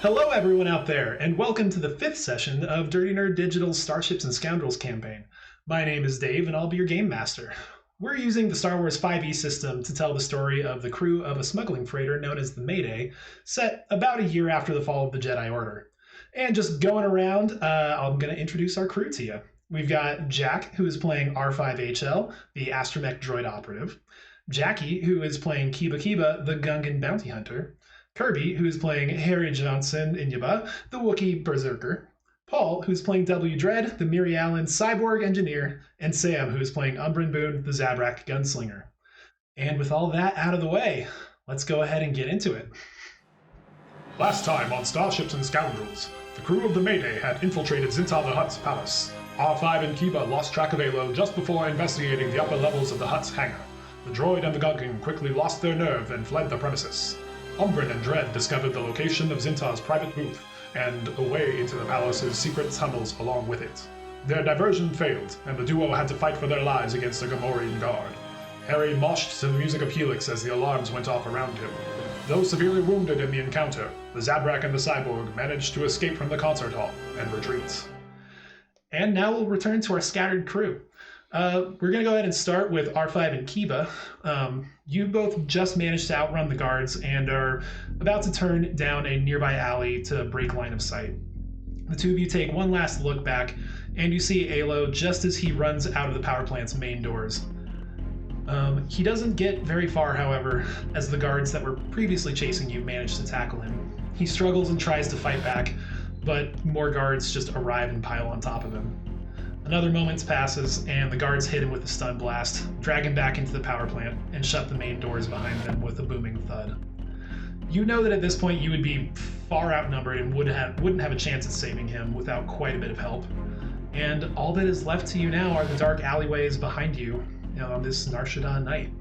Hello, everyone out there, and welcome to the 5th session of Dirty Nerd Digital's Starships and Scoundrels campaign. My name is Dave, and I'll be your game master. We're using the Star Wars 5e system to tell the story of the crew of a smuggling freighter known as the Mayday, set about a year after the fall of the Jedi Order. And just going around, I'm going to introduce our crew to you. We've got Jack, who is playing R5HL, the astromech droid operative. Jackie, who is playing Kiba Kiba, the Gungan bounty hunter. Kirby, who is playing Harry Johnson Inyaba, the Wookiee Berserker. Paul, who's playing W. Dredd, the Miri Allen cyborg engineer. And Sam, who is playing Umbrin Boone, the Zabrak gunslinger. And with all that out of the way, let's go ahead and get into it. Last time on Starships and Scoundrels, the crew of the Mayday had infiltrated Zintar the Hutt's palace. R5 and Kiba lost track of Alo just before investigating the upper levels of the Hutt's hangar. The droid and the Gungan quickly lost their nerve and fled the premises. Umbrin and Dredd discovered the location of Zintar's private booth and a way into the palace's secret tunnels along with it. Their diversion failed, and the duo had to fight for their lives against a Gamorrean guard. Harry moshed to the music of Helix as the alarms went off around him. Though severely wounded in the encounter, the Zabrak and the cyborg managed to escape from the concert hall and retreat. And now we'll return to our scattered crew. We're going to go ahead and start with R5 and Kiba. You both just managed to outrun the guards and are about to turn down a nearby alley to break line of sight. The two of you take one last look back, and you see Alo just as he runs out of the power plant's main doors. He doesn't get very far, however, as the guards that were previously chasing you manage to tackle him. He struggles and tries to fight back, but more guards just arrive and pile on top of him. Another moment passes, and the guards hit him with a stun blast, drag him back into the power plant, and shut the main doors behind them with a booming thud. You know that at this point you would be far outnumbered and wouldn't have a chance at saving him without quite a bit of help. And all that is left to you now are the dark alleyways behind you, on this Nar Shaddaa night.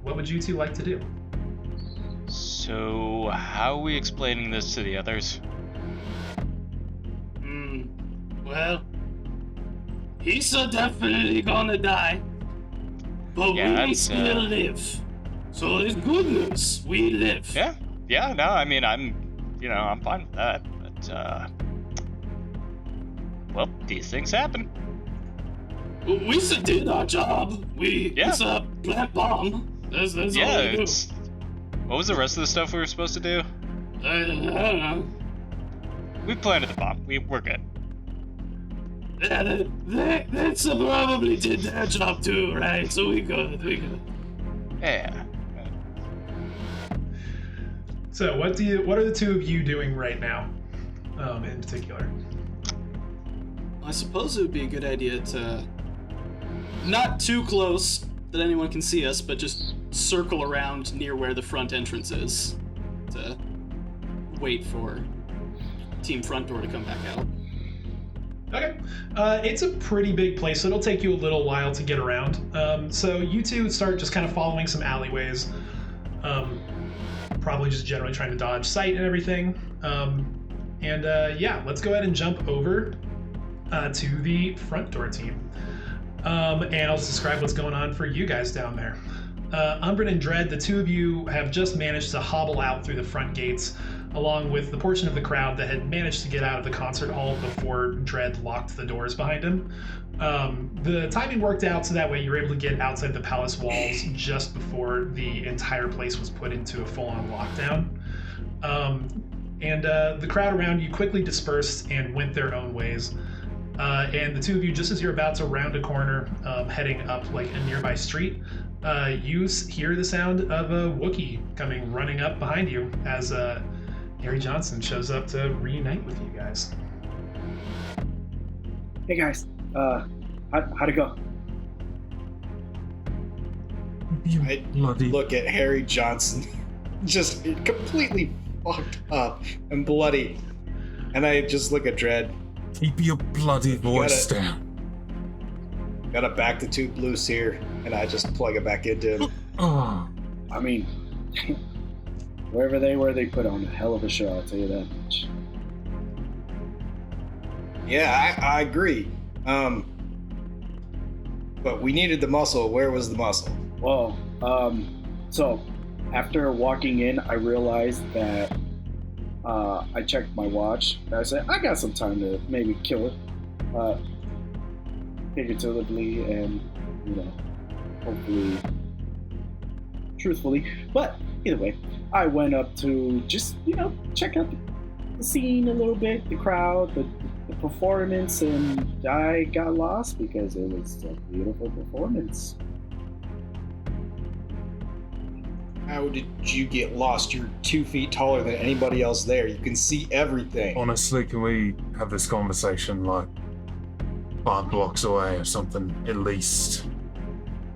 What would you two like to do? So, how are we explaining this to the others? Well, he's definitely gonna die, but Yeah, we still live. So it's good news. We live. Yeah, no, I mean, I'm fine with that, but, well, these things happen. We still did our job. It's a plant bomb. That's all we do. What was the rest of the stuff we were supposed to do? I don't know. We planted the bomb. We're good. Yeah, they probably did their job too, right? So we good. Yeah. So what are the two of you doing right now, in particular? I suppose it would be a good idea to not too close that anyone can see us, but just circle around near where the front entrance is to wait for Team Front Door to come back out. Okay. It's a pretty big place, so it'll take you a little while to get around. So you two start just kind of following some alleyways, probably just generally trying to dodge sight and everything. Yeah, let's go ahead and jump over to the front door team. And I'll just describe what's going on for you guys down there. Umbrin and Dredd, the two of you have just managed to hobble out through the front gates, along with the portion of the crowd that had managed to get out of the concert hall before Dredd locked the doors behind him. The timing worked out so that way you were able to get outside the palace walls just before the entire place was put into a full-on lockdown. The crowd around you quickly dispersed and went their own ways. And the two of you, just as you're about to round a corner, heading up like a nearby street, you hear the sound of a Wookiee coming running up behind you as Harry Johnson shows up to reunite with you guys. Hey guys, how'd it go? I look at Harry Johnson, just completely fucked up and bloody, and I just look at Dredd. Keep your bloody voice down. Gotta back the tube loose here, and I just plug it back into him. Oh. I mean, wherever they were, they put on a hell of a show, I'll tell you that much. Yeah, I agree. But we needed the muscle. Where was the muscle? Well, so after walking in, I realized that I checked my watch. And I said, I got some time to maybe kill it. Figuratively and, hopefully truthfully. But either way, I went up to just, check out the scene a little bit, the crowd, the performance, and I got lost because it was a beautiful performance. How did you get lost? You're 2 feet taller than anybody else there. You can see everything. Honestly, can we have this conversation like 5 blocks away or something, at least?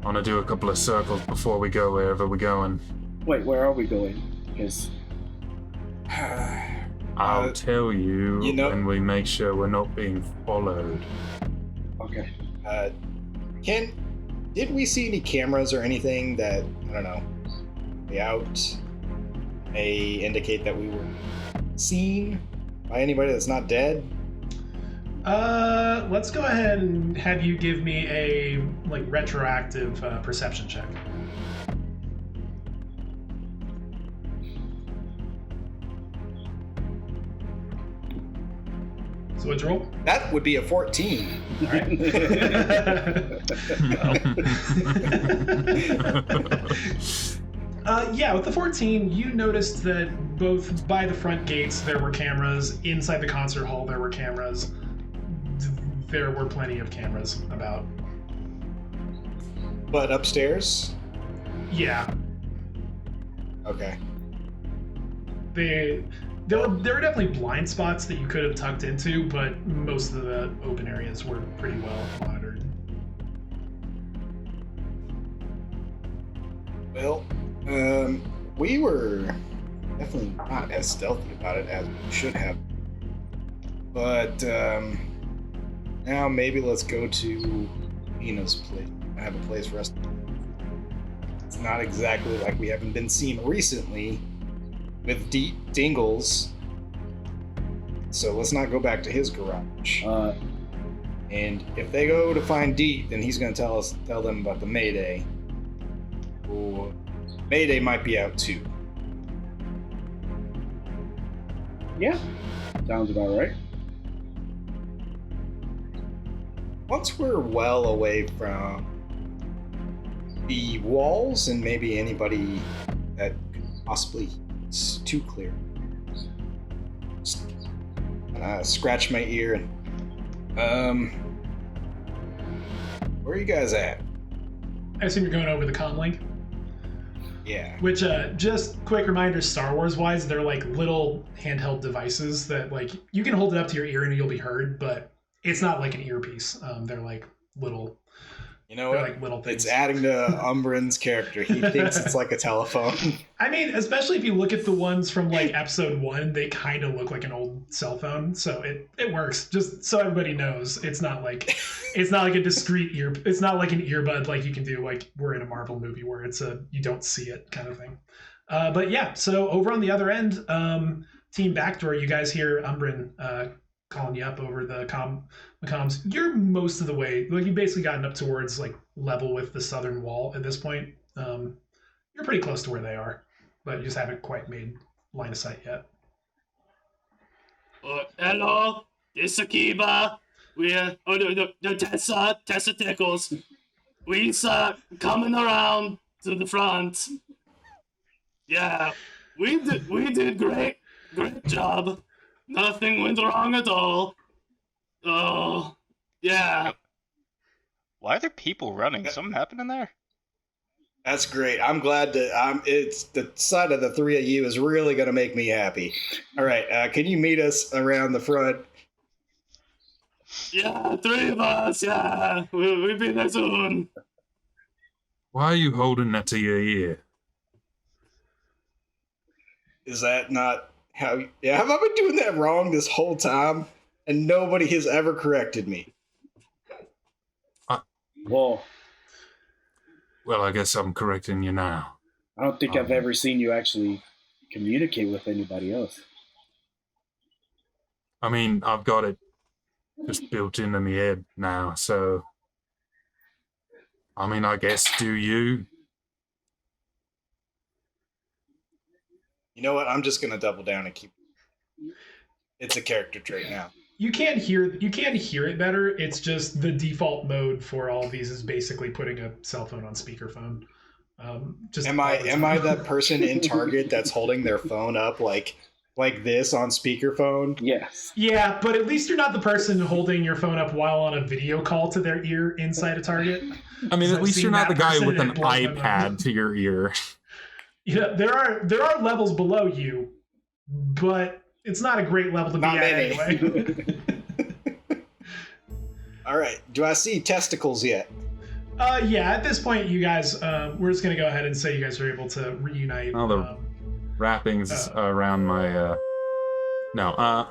I want to do a couple of circles before we go wherever we're going. Wait, where are we going? Because I'll tell you, when we make sure we're not being followed. Okay. Did we see any cameras or anything that, I don't know, way out may indicate that we were seen by anybody that's not dead? Let's go ahead and have you give me a retroactive perception check. So what'd you roll? That would be a 14. All right. With the 14, you noticed that both by the front gates there were cameras, inside the concert hall there were cameras. There were plenty of cameras about. But upstairs? Yeah. Okay. There were definitely blind spots that you could have tucked into, but most of the open areas were pretty well monitored. Well, we were definitely not as stealthy about it as we should have. But, now maybe let's go to Ina's place. I have a place for us. It's not exactly like we haven't been seen recently with Dingles. So let's not go back to his garage. And if they go to find Deet, then he's going to tell them about the Mayday. Or Mayday might be out too. Yeah, sounds about right. Once we're well away from the walls and maybe anybody that could possibly is too clear, scratch my ear and where are you guys at? I assume you're going over the comm link. Yeah. Which, just quick reminder, Star Wars wise, they're like little handheld devices that you can hold it up to your ear and you'll be heard, but it's not like an earpiece. They're like little. You know what? Like little things. It's adding to Umbran's character. He thinks it's like a telephone. I mean, especially if you look at the ones from episode 1, they kind of look like an old cell phone. So it works. Just so everybody knows, it's not like a discrete ear. It's not like an earbud like you can do we're in a Marvel movie where it's you don't see it kind of thing. But yeah, so over on the other end, Team Backdoor, you guys hear Umbran calling you up over the comms. You're most of the way, you've basically gotten up towards level with the southern wall at this point. You're pretty close to where they are, but you just haven't quite made line of sight yet. Hello, this is Akiba. Tessa Tickles. We's coming around to the front. Yeah, we did great job. Nothing went wrong at all. Oh, yeah. Why are there people running? Something happened in there? That's great. I'm glad that it's the sight of the three of you is really going to make me happy. All right, can you meet us around the front? Yeah, 3 of us. Yeah, we'll be there soon. Why are you holding that to your ear? Is that not how? Yeah, have I been doing that wrong this whole time, and nobody has ever corrected me? Well, I guess I'm correcting you now. I don't think I've ever seen you actually communicate with anybody else. I mean, I've got it just built into my head now, so I mean, I guess do you? You know what? I'm just gonna double down and keep. It's a character trait now. You can hear it better. It's just the default mode for all of these is basically putting a cell phone on speakerphone. Just am I that person in Target that's holding their phone up like this on speakerphone? Yes. Yeah, but at least you're not the person holding your phone up while on a video call to their ear inside a Target. I mean, at least you're not the guy with an blows my iPad mind. to your ear. Yeah, there are levels below you, but it's not a great level to be Not at many. anyway. All right. Do I see testicles yet? Yeah, at this point, you guys, we're just going to go ahead and say you guys are able to reunite. Oh, the wrappings around my... No,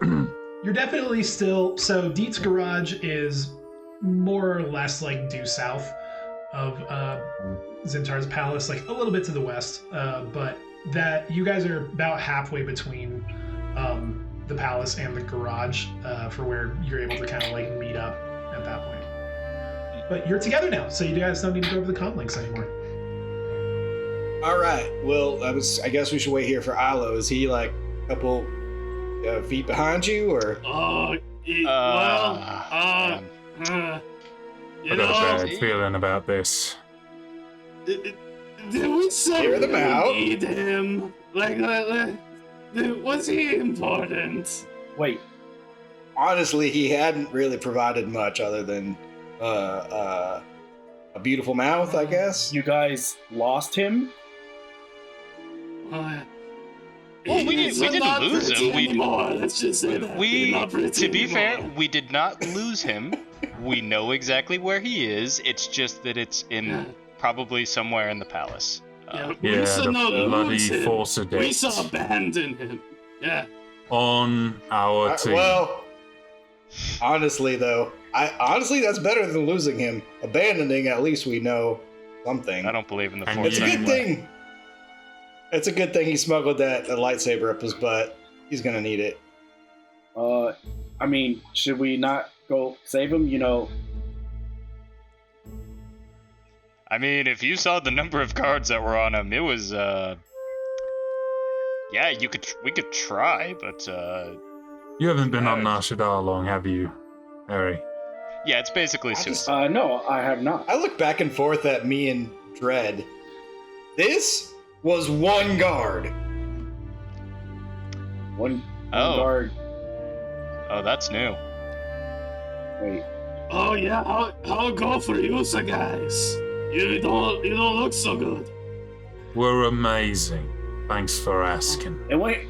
You're definitely still... So, Dietz Garage is more or less, like, due south of Zintar's palace, like, a little bit to the west, but that you guys are about halfway between the palace and the garage for where you're able to kind of, like, meet up at that point. But you're together now, so you guys don't need to go over the comm links anymore. All right. Well, I guess we should wait here for Ilo. Is he like a couple feet behind you, or? You I got a bad feeling about this. Did we say Hear them out. need him? Was he important? Wait. Honestly, he hadn't really provided much other than a beautiful mouth, I guess. You guys lost him? Well, we didn't lose him. Let's just say that. To be fair, we did not lose him. We know exactly where he is. It's just that it's in probably somewhere in the palace. Yeah, the bloody Force of We Death. saw abandon him. Yeah. On our team. Well, honestly, though, honestly that's better than losing him. Abandoning, at least we know something. I don't believe in the And Force It's a good anyway. thing. It's a good thing he smuggled that lightsaber up his butt. He's gonna need it. I mean, should we not go save him? You know, I mean, if you saw the number of cards that were on him, it was yeah, we could try, but You haven't been on Nar Shaddaa long, have you, Harry? yeah, it's basically suicide. no, I have not. I look back and forth at me and Dredd. This was one guard. One Oh. guard. Oh, that's new. Wait. Oh yeah, how go for you, guys? You don't look so good. We're amazing. Thanks for asking. It went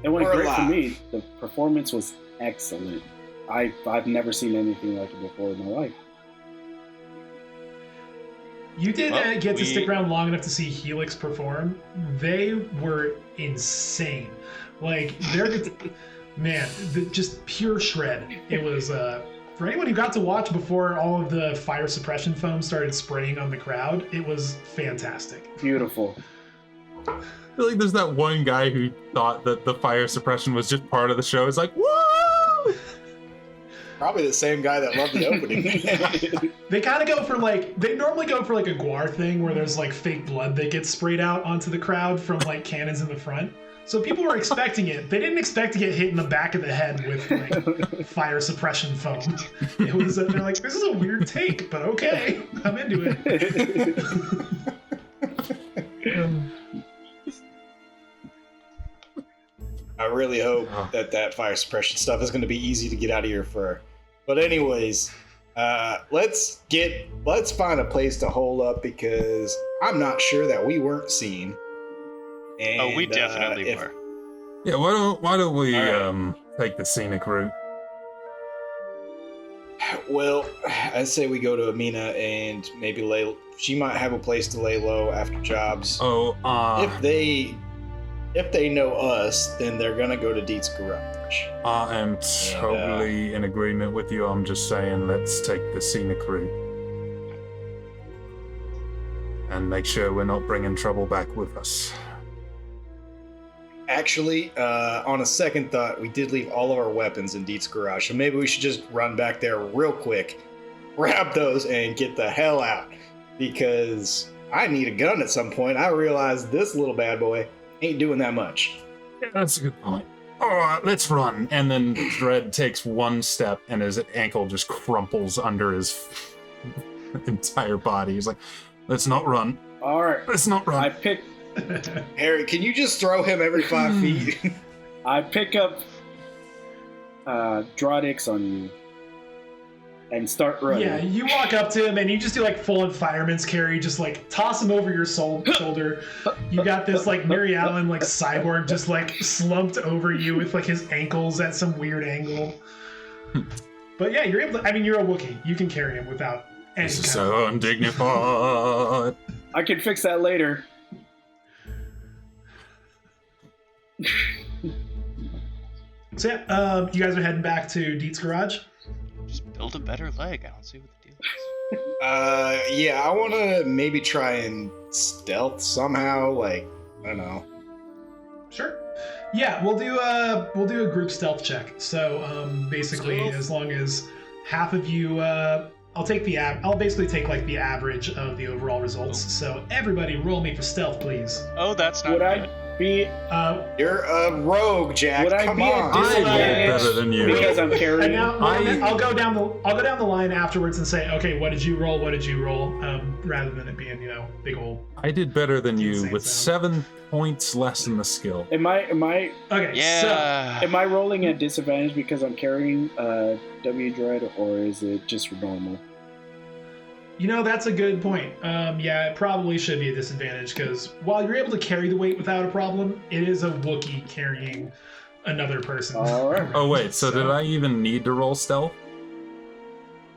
We're great for alive. me. The performance was excellent. I've never seen anything like it before in my life. You did Well, get to stick around long enough to see Helix perform. They were insane. Like, just pure shred. It was, for anyone who got to watch before all of the fire suppression foam started spraying on the crowd, it was fantastic. Beautiful. I feel like there's that one guy who thought that the fire suppression was just part of the show. It's like, woo! Probably the same guy that loved the opening. They kind of go for they normally go for like a Guar thing where there's like fake blood that gets sprayed out onto the crowd from like cannons in the front. So people were expecting it. They didn't expect to get hit in the back of the head with like fire suppression foam. It was they're like, this is a weird take, but okay, I'm into it. I really hope that fire suppression stuff is going to be easy to get out of your fur. But anyways, let's find a place to hole up because I'm not sure that we weren't seen. And, We definitely were. Yeah, why don't we All right. take the scenic route? Well, I'd say we go to Amina and maybe lay. She might have a place to lay low after jobs. Oh, If they know us, then they're gonna go to Dietz Garage. I am totally in agreement with you. I'm just saying, let's take the scenic route. And make sure we're not bringing trouble back with us. Actually, on a second thought, we did leave all of our weapons in Dietz Garage, so maybe we should just run back there real quick, grab those, and get the hell out. Because I need a gun at some point. I realize this little bad boy ain't doing that much. Yeah, that's a good point. all right, let's run. And then Dredd takes one step, and his ankle just crumples under his entire body. He's like, let's not run. All right. Let's not run. I pick Harry, can you just throw him every 5 feet? I pick up Drodix on you and start running. Yeah, you walk up to him and you just do like full-on fireman's carry, just like toss him over your shoulder. You got this like Mary Allen like cyborg just like slumped over you with like his ankles at some weird angle. But yeah, you're able to, I mean, you're a Wookiee. You can carry him without any This is kind so undignified. I can fix that later. So yeah, you guys are heading back to Dietz garage. Just build a better leg. I don't see what the deal is. Yeah, I want to maybe try and stealth somehow. Like, I don't know. Sure. Yeah, we'll do a group stealth check. So basically, Stealth? as long as half of you, I'll basically take like the average of the overall results. So everybody, roll me for stealth, please. Oh, that's not Would good. I be? You're a rogue, Jack. Would I Come be at on. I rolled disadvantage better than you. because I'm And carrying? now I'll go down the line afterwards and say, okay, what did you roll? What did you roll? Rather than it being big old. I did better than you Insane with sound. 7 points less in the skill. Am I Okay. Yeah. am I rolling at disadvantage because I'm carrying W Dread, or is it just normal? So that's a good point. Yeah, it probably should be a disadvantage because while you're able to carry the weight without a problem, it is a Wookiee carrying another person. All right. Oh wait, so did I even need to roll stealth?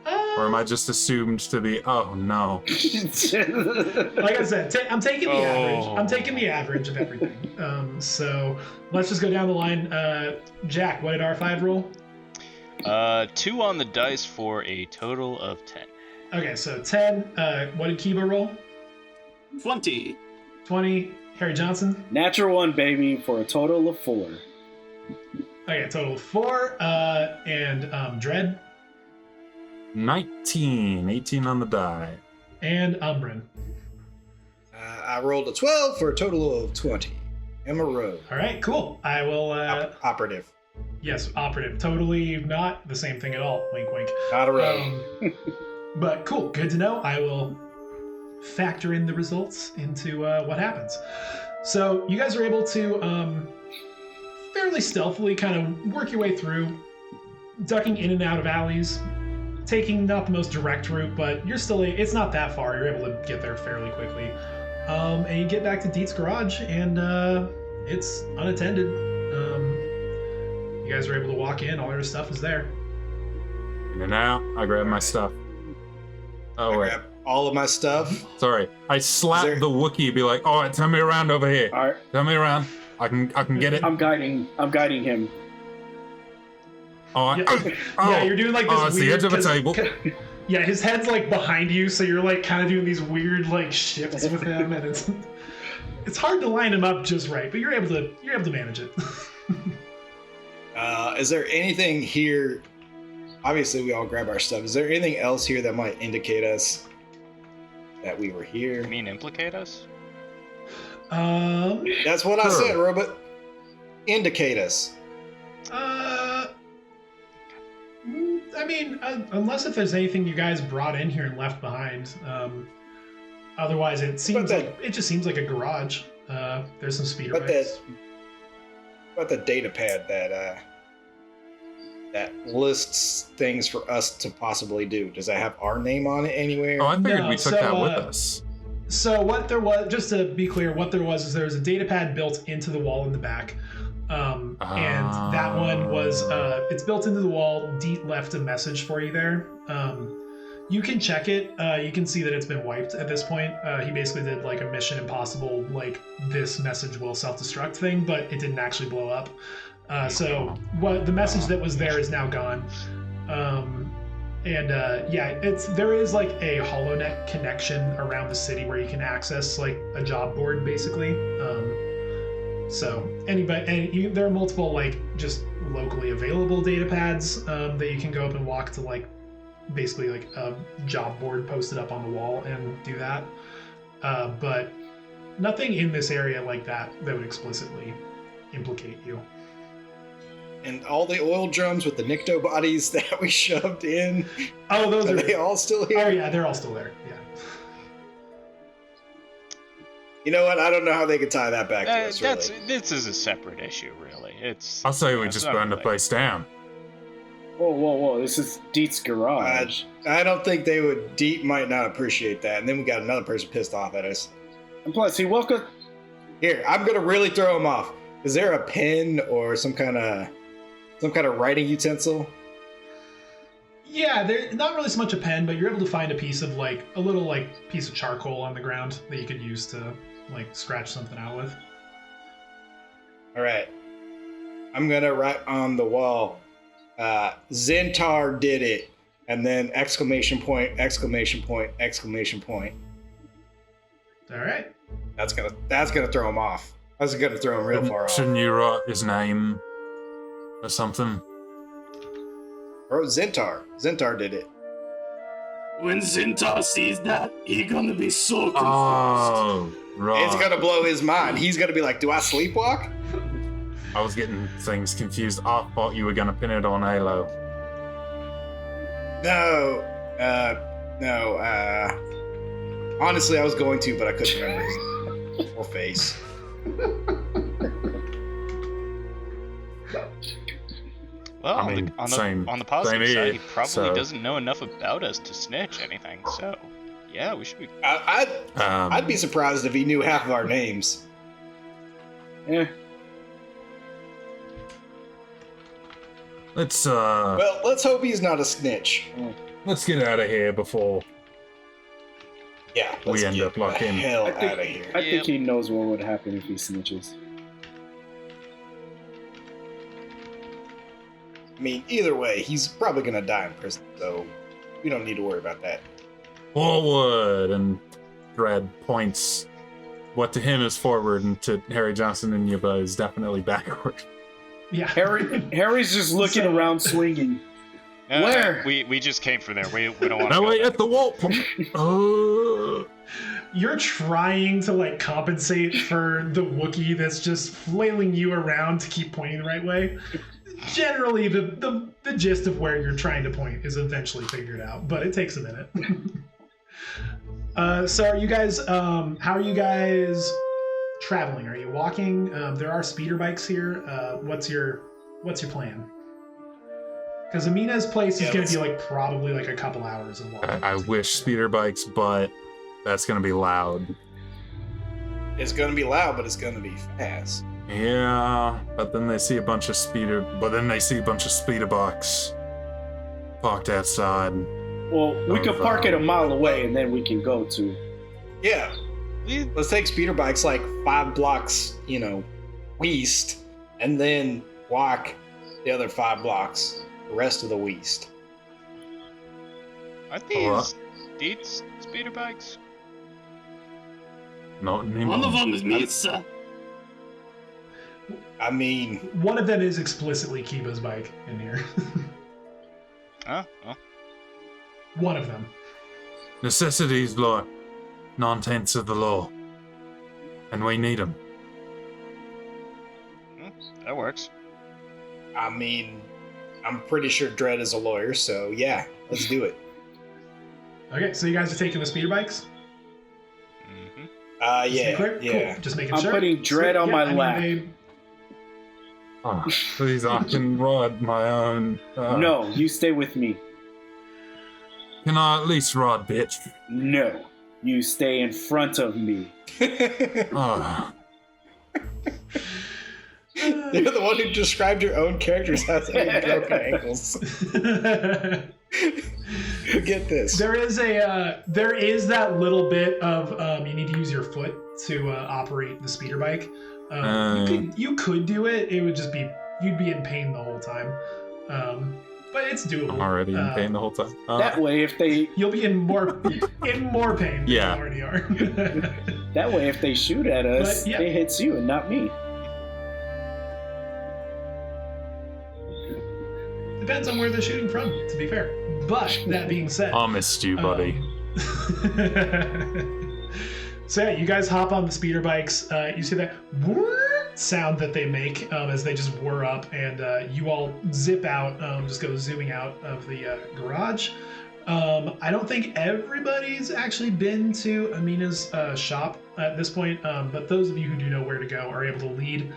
Or am I Uh, just assumed to be, oh no. like I said, I'm taking the average. Oh. I'm taking the average of everything. So let's just go down the line. Jack, what did R5 roll? 2 on the dice for a total of 10. Okay, so 10. What did Kiba roll? 20. 20. Harry Johnson. Natural 1, baby, for a total of 4. Okay, total of 4. And Dread 19, 18 on the die. and Umbrin. I rolled a 12 for a total of 20. I'm a rogue. All right, cool. I will. Operative. Yes, operative. Totally not the same thing at all. Wink, wink. Not a rogue. But cool. Good to know. I will factor in the results into what happens. So you guys are able to fairly stealthily kind of work your way through, ducking in and out of alleys, taking not the most direct route, but you're still, it's not that far. You're able to get there fairly quickly. And you get back to Dietz garage, and it's unattended. You guys are able to walk in. All your stuff is there. In and out, I grab my stuff. Oh I wait, grab all of my stuff. sorry. I slap Is there- the Wookiee, be like, alright, turn me around over here. All right. Turn me around. I can get it. I'm guiding him. Oh, Yeah, yeah, you're doing like this oh, it's weird. the edge of a 'cause- table. Yeah, his head's like behind you, so you're like kind of doing these weird like shifts with him, and it's hard to line him up just right, but you're able to manage it. Is there anything here? Obviously, we all grab our stuff. Is there anything else here that might indicate us that we were here? You mean implicate us? That's what I Sure. said, Robot. Indicate us. I mean, unless if there's anything you guys brought in here and left behind. Otherwise, it seems that- like it just seems like a garage. There's some speeder But bikes. But the data pad that lists things for us to possibly do. Does that have our name on it anywhere? Oh, I figured No, we took so, that with us. So what there was, just to be clear, what there was is there was a data pad built into the wall in the back. And that one was, it's built into the wall. Deet left a message for you there. You can check it. You can see that it's been wiped at this point. He basically did like a Mission Impossible, like this message will self-destruct thing, but it didn't actually blow up. So what the message that was there is now gone. Yeah, there is like a HoloNet connection around the city where you can access like a job board basically. So anybody, there are multiple like just locally available data pads that you can go up and walk to, like basically like a job board posted up on the wall and do that. But nothing in this area like that would explicitly implicate you. And all the oil drums with the Nikto bodies that we shoved in. Oh, those are they all still here? Oh yeah, they're all still there. Yeah. You know what? I don't know how they could tie that back to us. Really. This is a separate issue, really. I'll say we just burn the place down. Whoa! This is Deet's garage. I don't think they would. Deet might not appreciate that, and then we got another person pissed off at us. And plus, he woke up. Here, I'm gonna really throw him off. Is there a pen or some kind of writing utensil? Yeah, they're not really so much a pen, but you're able to find a piece of a little piece of charcoal on the ground that you could use to scratch something out with. All right, I'm gonna write on the wall, Zintar did it, and then exclamation point, exclamation point, exclamation point. All right. That's gonna throw him off. That's gonna throw him real far off. Shouldn't you write his name or something? Bro, Zintar. Zintar did it. When Zintar sees that, he's gonna be so confused. Oh, right. It's gonna blow his mind. He's gonna be like, do I sleepwalk? I was getting things confused. I thought you were gonna pin it on Halo. No. Honestly, I was going to, but I couldn't remember his whole face. Well, I mean, on the positive side, he probably so. doesn't know enough about us to snitch anything. So, yeah, we should be. I'd be surprised if he knew half of our names. Yeah. Let's Well, let's hope he's not a snitch. let's get out of here before Yeah. we end up like the him. hell out of here. I think he knows what would happen if he snitches. I mean, either way, he's probably gonna die in prison, so we don't need to worry about that. Forward, and Dredd points what to him is forward, and to Harry Johnson and Yuba is definitely backward. Yeah. Harry's just looking around swinging. Where? We just came from there. We don't want to. No, go wait, there. at the wall. You're trying to compensate for the Wookiee that's just flailing you around to keep pointing the right way. Generally, the gist of where you're trying to point is eventually figured out, but it takes a minute. So are you guys, how are you guys traveling? Are you walking? There are speeder bikes here. What's your plan? Because Amina's place is going to be probably a couple hours of walking. I wish speeder bikes, but that's gonna be loud. It's gonna be loud, but it's gonna be fast. Yeah, but then they see a bunch of speeder bikes parked outside. Well, we could park it a mile away, and then we can go to. Yeah. Let's take speeder bikes 5 blocks, west, and then walk the other 5 blocks, the rest of the west. Are these Deets speeder bikes? Not anymore. One of them is me, sir. I mean, one of them is explicitly Kiba's bike in here. Oh. One of them. Necessities, Lord. 9/10 of the law. And we need them. That works. I mean, I'm pretty sure Dredd is a lawyer, so yeah, let's do it. Okay, so you guys are taking the speeder bikes? Yeah. Cool. Just making sure. I'm putting Dredd on my lap. Oh, please, I can ride my own. No, you stay with me. Can I at least ride, bitch? No, you stay in front of me. Oh. You're the one who described your own characters as having broken ankles. Get this. There is that little bit of you need to use your foot to operate the speeder bike. You could do it. It would just be you'd be in pain the whole time. But it's doable. I'm already in pain the whole time. That way, if they you'll be in more pain than you already are. That way, if they shoot at us, it hits you and not me. Depends on where they're shooting from, to be fair. But that being said, I missed you, buddy. So yeah, you guys hop on the speeder bikes. You see that sound that they make as they just whir up, and you all zip out, just go zooming out of the garage. I don't think everybody's actually been to Amina's shop at this point, but those of you who do know where to go are able to lead.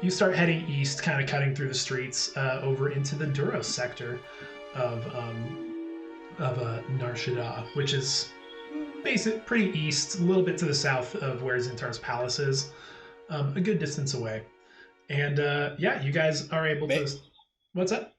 You start heading east, kind of cutting through the streets over into the Duros sector of Narshada, which is pretty east, a little bit to the south of where Zintar's palace is, a good distance away. And yeah, you guys are able to. What's that?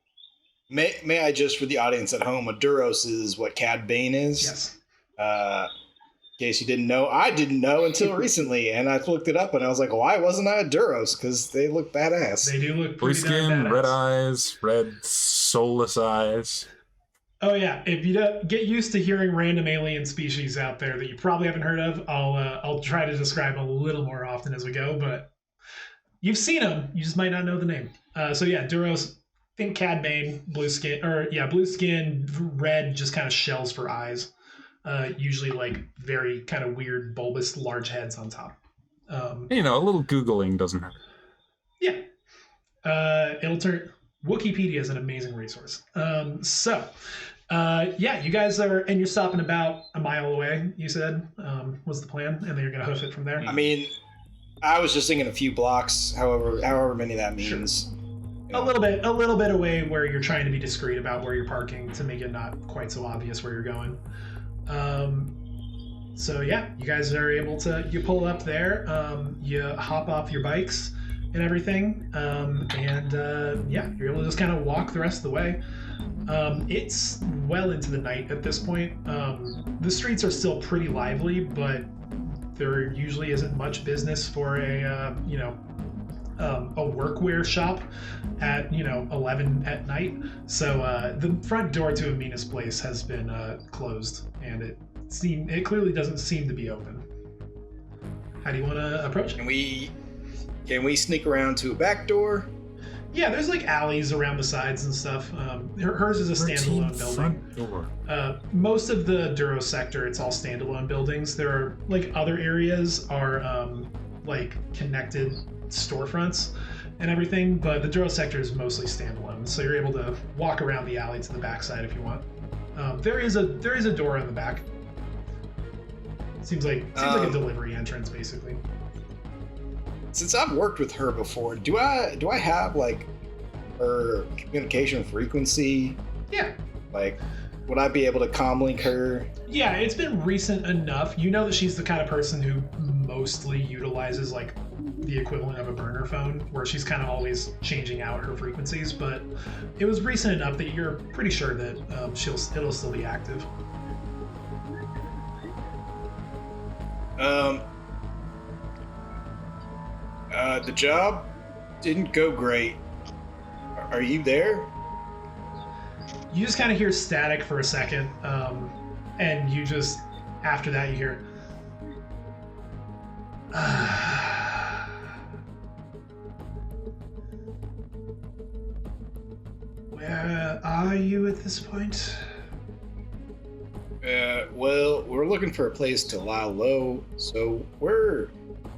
May I just, for the audience at home, a Duros is what Cad Bane is? Yes. In case you didn't know, I didn't know until recently, and I looked it up, and I was like, why wasn't I a Duros? Because they look badass. They do look Blue pretty darn skin, badass. red eyes, red soulless eyes. Oh yeah, if you don't get used to hearing random alien species out there that you probably haven't heard of, I'll try to describe a little more often as we go, but you've seen them, you just might not know the name. So yeah, Duros, think Cad Bane, blue skin, red, just kind of shells for eyes. Usually like very kind of weird, bulbous, large heads on top. A little Googling doesn't hurt. Yeah. It'll turn... Wikipedia is an amazing resource. Yeah, you guys are... And you're stopping about a mile away, you said, was the plan? And then you're going to hoof it from there? I mean, I was just thinking a few blocks, however many that means. Sure. A little bit away where you're trying to be discreet about where you're parking to make it not quite so obvious where you're going. So yeah, you guys are able to, you pull up there, you hop off your bikes and everything, yeah, you're able to just kind of walk the rest of the way. It's well into the night at this point. The streets are still pretty lively, but there usually isn't much business for a workwear shop at 11 at night. So the front door to Amina's place has been closed, and it clearly doesn't seem to be open. How do you want to approach it? Can we sneak around to a back door? Yeah, there's like alleys around the sides and stuff. Hers is a standalone building. Front door. Most of the Duros sector, it's all standalone buildings. There are like other areas are like connected storefronts and everything, but the Duros sector is mostly standalone, so you're able to walk around the alley to the backside if you want. There is a door in the back. Seems like a delivery entrance, basically. Since I've worked with her before, do I have like her communication frequency? Yeah. Like, would I be able to comlink her? Yeah, it's been recent enough. You know that she's the kind of person who mostly utilizes like the equivalent of a burner phone, where she's kind of always changing out her frequencies, but it was recent enough that you're pretty sure that it'll still be active. The job didn't go great. Are you there? You just kind of hear static for a second, and you just, after that, you hear, where are you at this point? Well, we're looking for a place to lie low, so we're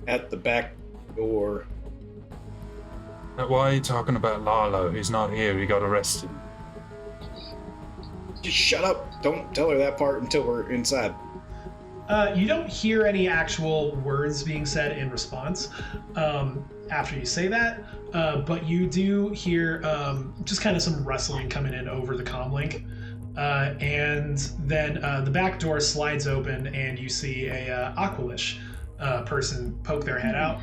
at the back door. Why are you talking about Lalo? He's not here. He got arrested. Just shut up. Don't tell her that part until we're inside. You don't hear any actual words being said in response after you say that, but you do hear just kind of some rustling coming in over the comlink. And then the back door slides open and you see a Aqualish person poke their head out.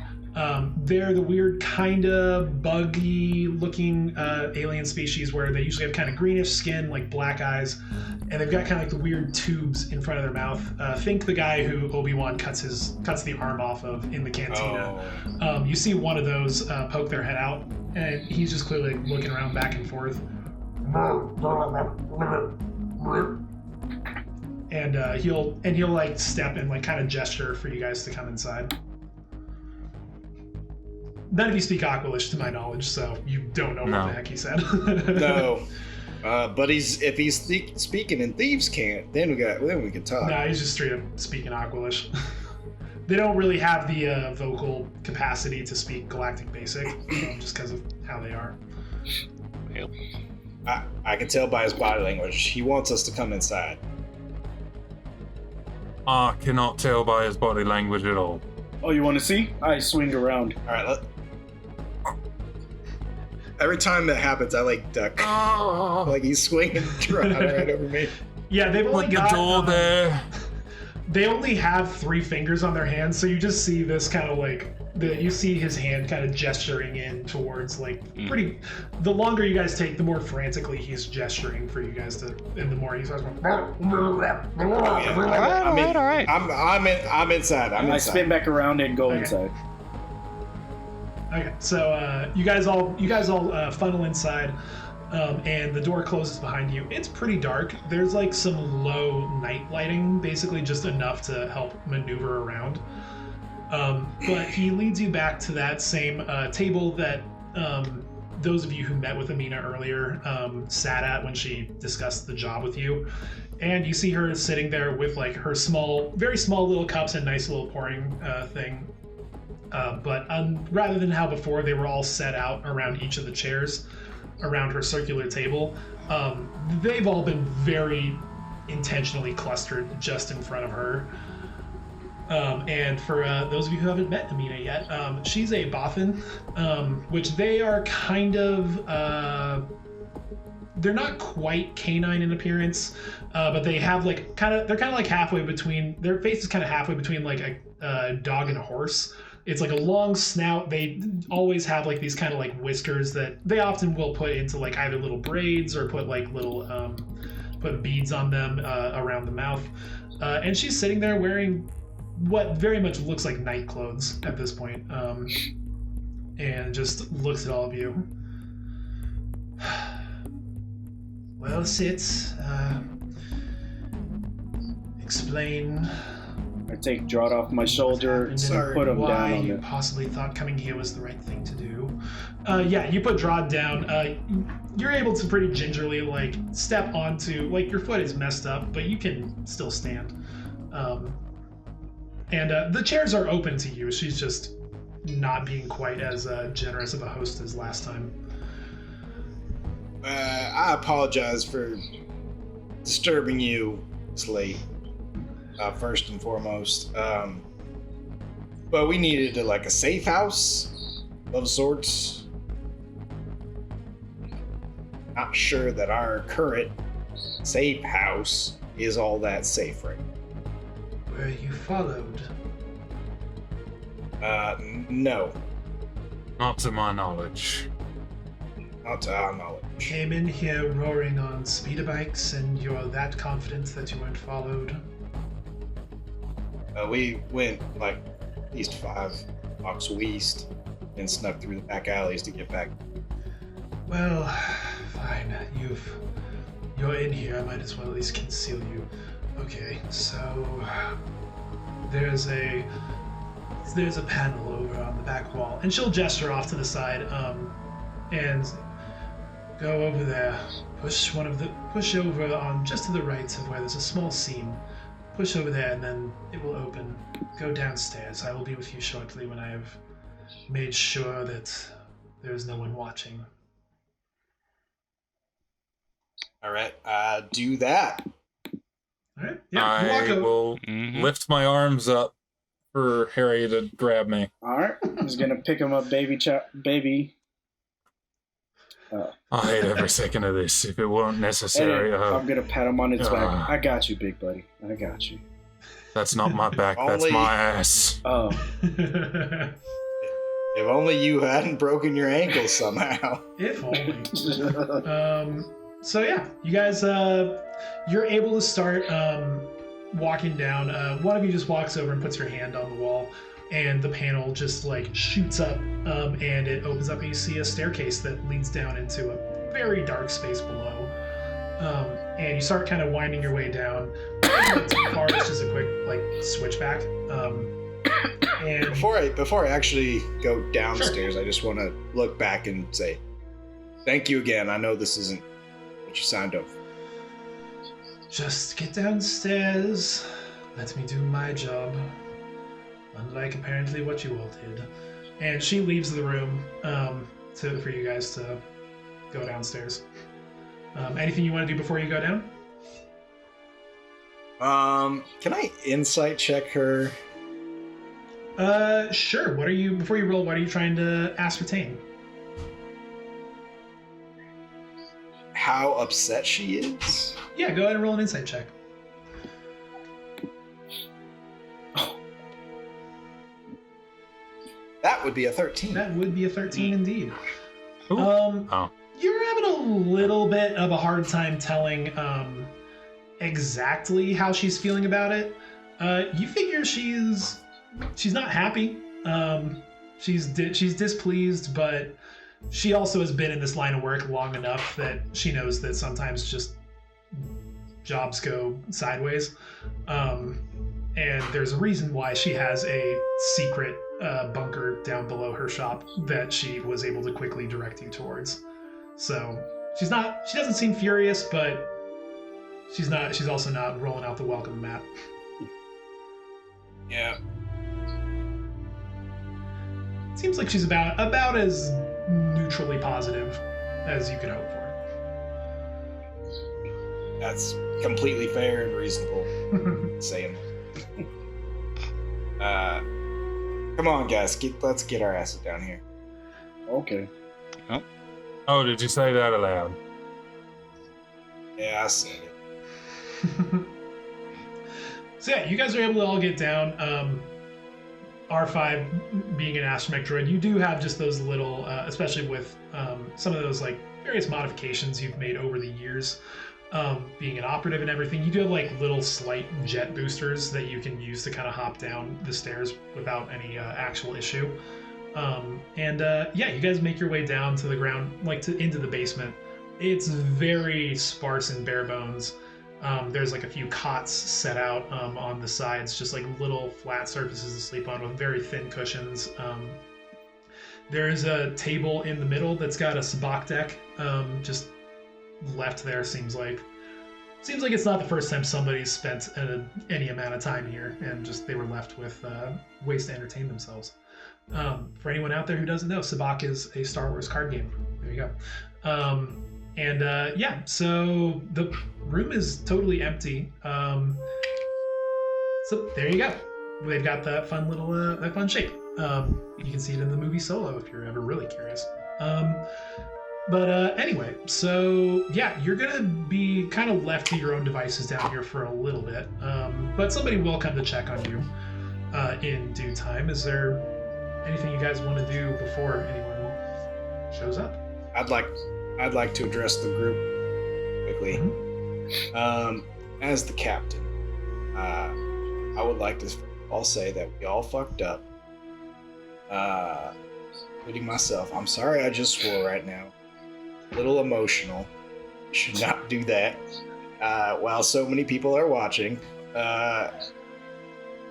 They're the weird kind of buggy looking alien species where they usually have kind of greenish skin, like black eyes, and they've got kind of like the weird tubes in front of their mouth. Think the guy who Obi-Wan cuts the arm off of in the cantina. Oh. You see one of those poke their head out, and he's just clearly looking around back and forth. And he'll like step and like kind of gesture for you guys to come inside. None of you speak Aqualish, to my knowledge, so you don't know what the heck he said. No, but if he's speaking in thieves' cant, then we can talk. No, he's just straight up speaking Aqualish. they don't really have the vocal capacity to speak Galactic Basic, just because of how they are. Well, I can tell by his body language. He wants us to come inside. I cannot tell by his body language at all. Oh, you want to see? I swing around. All right. Every time that happens, I like duck. Like he's swinging right over me. Yeah, they've only Put the got door there. They only have 3 fingers on their hands, so you just see this kind of like you see his hand kind of gesturing in towards like pretty. The longer you guys take, the more frantically he's gesturing for you guys to, and the more he starts going. all right. I'm inside. I spin back around and go inside. Okay, so you guys all funnel inside, and the door closes behind you. It's pretty dark. There's like some low night lighting, basically just enough to help maneuver around. But he leads you back to that same table that those of you who met with Amina earlier sat at when she discussed the job with you. And you see her sitting there with like her very small little cups and nice little pouring thing. But rather than how before they were all set out around each of the chairs around her circular table, they've all been very intentionally clustered just in front of her. And for those of you who haven't met Amina yet, she's a Bothan, which they are kind of, they're not quite canine in appearance, but they have like they're kind of like halfway between, their face is kind of halfway between like a dog and a horse. It's like a long snout. They always have like these kind of like whiskers that they often will put into like either little braids or put like little put beads on them around the mouth. And she's sitting there wearing what very much looks like night clothes at this point, and just looks at all of you. Well, sit. Explain. I take Draught off my shoulder and put him why down on you it. possibly thought coming here was the right thing to do. Yeah, you put Draught down. You're able to pretty gingerly like step onto, like your foot is messed up, but you can still stand. And the chairs are open to you. She's just not being quite as generous of a host as last time. I apologize for disturbing you this late. First and foremost, but we needed like a safe house of sorts. Not sure that our current safe house is all that safe right now. Were you followed? No. Not to my knowledge. Not to our knowledge. Came in here roaring on speeder bikes, and you're that confident that you weren't followed? We went like at least 5 blocks west and snuck through the back alleys to get back. Well, fine. You're in here. I might as well at least conceal you. Okay, so there's a panel over on the back wall, and she'll gesture off to the side, and go over there. Push over on just to the right of where there's a small seam. Push over there, and then it will open. Go downstairs. I will be with you shortly when I have made sure that there is no one watching. All right, do that. All right. Yeah. You walk I over. will lift my arms up for Harry to grab me. All right, I'm just gonna pick him up, baby. I hate every second of this. If it weren't necessary, I'm gonna pat him on his back. I got you, big buddy. I got you. That's not my back. That's my ass. Oh. If only you hadn't broken your ankle somehow. If only. So yeah, you guys, you're able to start walking down. One of you just walks over and puts your hand on the wall, and the panel just like shoots up, and it opens up, and you see a staircase that leads down into a very dark space below. And you start kind of winding your way down. Not too far, it's just a quick like switchback. And Before I actually go downstairs, I just want to look back and say, thank you again. I know this isn't what you signed up for. just get downstairs. Let me do my job. unlike apparently what you all did. And she leaves the room for you guys to go downstairs. Anything you want to do before you go down? Can I insight check her? Sure. Before you roll, what are you trying to ascertain? How upset she is? Yeah, go ahead and roll an insight check. That would be a 13. That would be a 13 indeed. Oh. You're having a little bit of a hard time telling exactly how she's feeling about it. You figure she's not happy. She's displeased, but she also has been in this line of work long enough that she knows that sometimes just jobs go sideways. And there's a reason why she has a secret bunker down below her shop that she was able to quickly direct you towards. So she doesn't seem furious, but she's also not rolling out the welcome mat. Yeah. Seems like she's about as neutrally positive as you could hope for. That's completely fair and reasonable. Saying. Come on, guys. Let's get our asses down here. Okay. Oh, did you say that aloud? Yeah, I said it. So yeah, you guys are able to all get down. R5 being an astromech droid, you do have just those little, especially with some of those like various modifications you've made over the years, being an operative and everything. You do have like little slight jet boosters that you can use to kind of hop down the stairs without any actual issue. Yeah, you guys make your way down to the ground, into the basement. It's very sparse and bare bones. There's like a few cots set out on the sides, just like little flat surfaces to sleep on with very thin cushions. There's a table in the middle that's got a sabacc deck just left there. Seems like it's not the first time somebody's spent any amount of time here, and just they were left with ways to entertain themselves. For anyone out there who doesn't know, sabacc is a Star Wars card game. There you go. Yeah, so the room is totally empty. So there you go. They've got that fun little that fun shape. You can see it in the movie Solo if you're ever really curious. Anyway, so yeah, you're gonna be kind of left to your own devices down here for a little bit. But somebody will come to check on you in due time. Is there anything you guys want to do before anyone shows up? I'd like to address the group quickly. Mm-hmm. As the captain, I would like to all say that we all fucked up, including myself. I'm sorry I just swore right now. A little emotional. Should not do that while so many people are watching.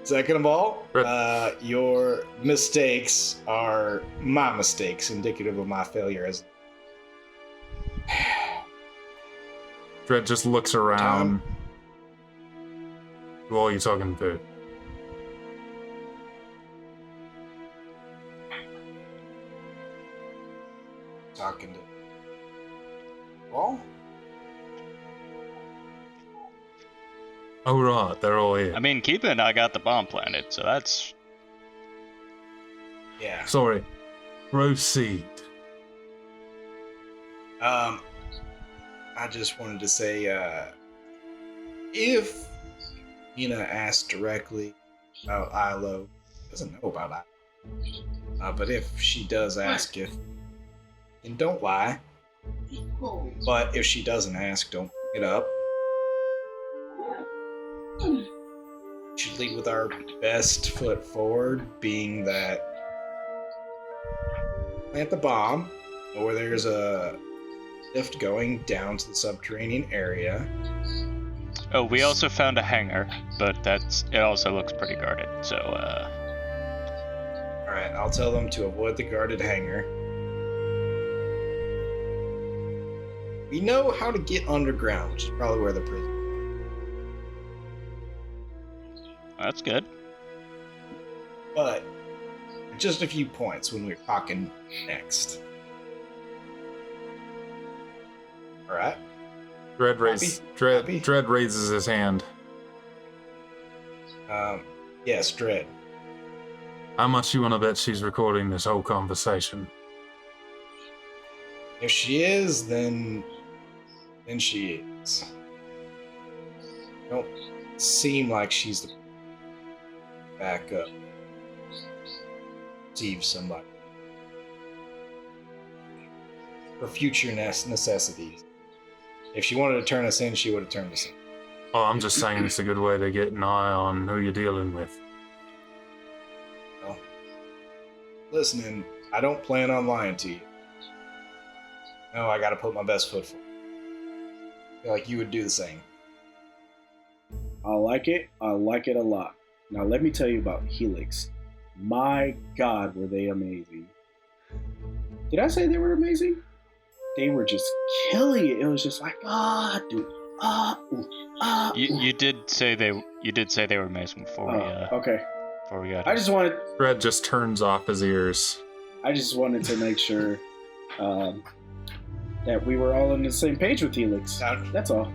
Second of all, your mistakes are my mistakes, indicative of my failure as... Dredd just looks around. Who are you talking to? Talking to... Well? Oh, right, they're all here. I mean, Keepa and I got the bomb planted, so that's... Yeah. Sorry. Proceed. I just wanted to say, if Nina asked directly about Ilo, doesn't know about Ilo, but if she does ask and don't lie, but if she doesn't ask, don't bring it up. We should lead with our best foot forward, being that plant the bomb, or there's a lift going down to the subterranean area. Oh, we also found a hangar, but it also looks pretty guarded, so Alright, I'll tell them to avoid the guarded hangar. We know how to get underground, which is probably where the prison... that's good. But just a few points when we're talking next. All right. Dread raises his hand. Yes, Dread. How much you want to bet she's recording this whole conversation? If she is, then she is. Don't seem like she's the backup. Receive somebody for future necessities. If she wanted to turn us in, she would have turned us in. Oh, I'm just saying it's a good way to get an eye on who you're dealing with. Well, listening, I don't plan on lying to you. No, I gotta put my best foot forward. I feel like you would do the same. I like it. I like it a lot. Now let me tell you about Helix. My God, were they amazing. Did I say they were amazing? They were just killing it. It was just like, dude. You did say they were amazing before okay. Before we got I just wanted Red just turns off his ears. I just wanted to make sure that we were all on the same page with Helix. That's all.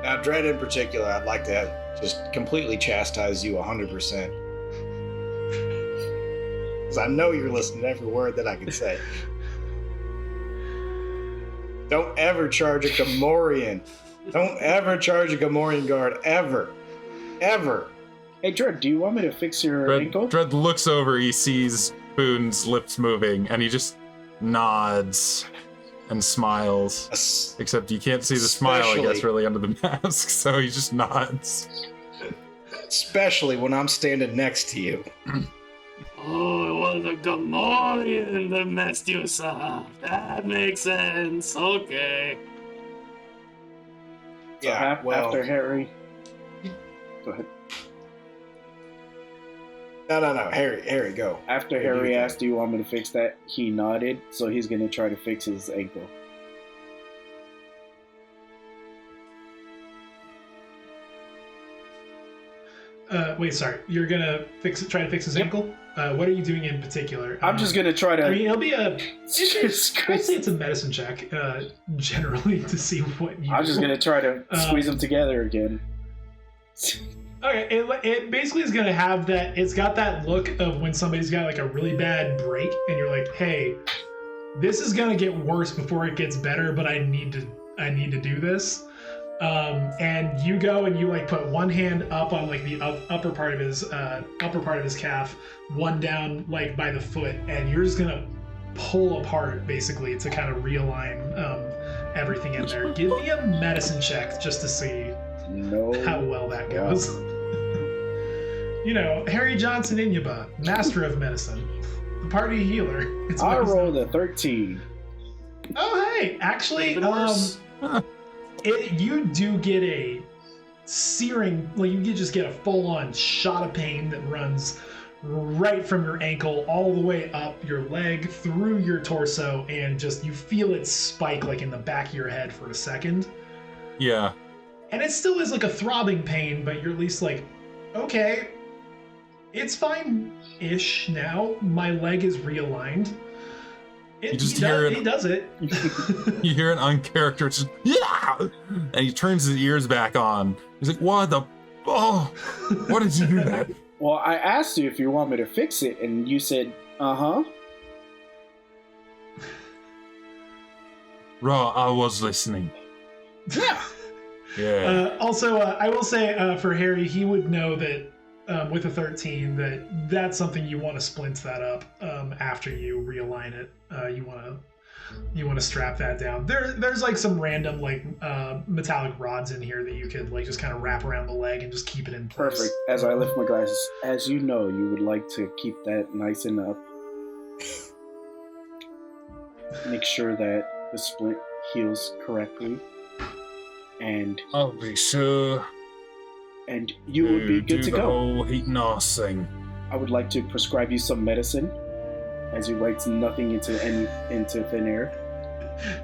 Now, Dread in particular, I'd like to just completely chastise you 100%. Because I know you're listening to every word that I can say. Don't ever charge a Gamorrean. Don't ever charge a Gamorrean guard, ever. Ever. Hey, Dread, do you want me to fix your ankle? Dread looks over, he sees Boone's lips moving, and he just nods and smiles. Except you can't see the smile, I guess, really under the mask, so he just nods. Especially when I'm standing next to you. Oh, it was a Gamorrean that messed you up. That makes sense. Okay. So Yeah, well... After Harry... Go ahead. No. Harry, go. After Harry asked, do you want me to fix that? He nodded, so he's going to try to fix his ankle. Wait, sorry. You're going to try to fix his ankle? What are you doing in particular? I'm just going to try to... I mean, it'll be I'd say it's a medicine check, generally, to see what you... I'm just going to try to squeeze them together again. Okay, it basically is going to have that, it's got that look of when somebody's got like a really bad break and you're like, hey, this is going to get worse before it gets better, but I need to do this. And you go and you like put one hand up on like the upper part of his calf, one down like by the foot, and you're just going to pull apart basically to kind of realign everything in there. Give me a medicine check just to see how well that goes. You know, Harry Johnson Inyaba, master of medicine, the party healer. I rolled a 13. Oh, hey, actually, you do get a searing, like you just get a full-on shot of pain that runs right from your ankle all the way up your leg through your torso, and just you feel it spike like in the back of your head for a second. Yeah. And it still is like a throbbing pain, but you're at least like, okay, it's fine-ish now. My leg is realigned. He does it. You hear an uncharacteristic, yeah! And he turns his ears back on. He's like, what the... Oh, what did you do that? Well, I asked you if you want me to fix it, and you said, uh-huh. Raw, I was listening. Yeah. Yeah. Also, I will say for Harry, he would know that with a 13 that's something you want to splint that up after you realign it. You want to strap that down. There's like some random like metallic rods in here that you could like just kind of wrap around the leg and just keep it in place. Perfect. As I lift my glasses, as you know, you would like to keep that nice and up. Make sure that the splint heals correctly. And I'll be sure. And you would be good to do the go. whole heat and arse thing. I would like to prescribe you some medicine, as you write nothing into thin air,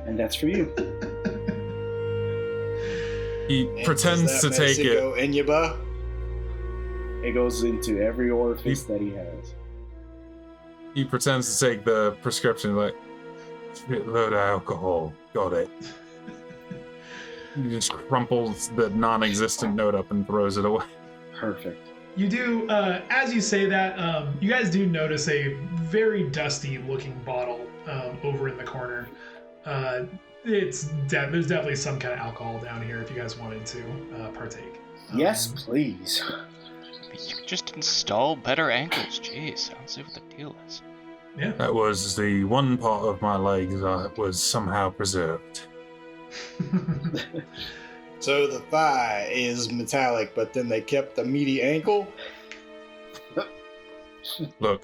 and that's for you. He pretends to take it. Go Inyaba? It goes into every orifice that he has. He pretends to take the prescription, like, shitload of alcohol. Got it. He just crumples the non-existent note up and throws it away. Perfect. You do, as you say that, you guys do notice a very dusty-looking bottle over in the corner. There's definitely some kind of alcohol down here if you guys wanted to partake. Yes, please. You could just install better ankles. Jeez, I don't see what the deal is. Yeah. That was the one part of my legs that was somehow preserved. So the thigh is metallic, but then they kept the meaty ankle? Look,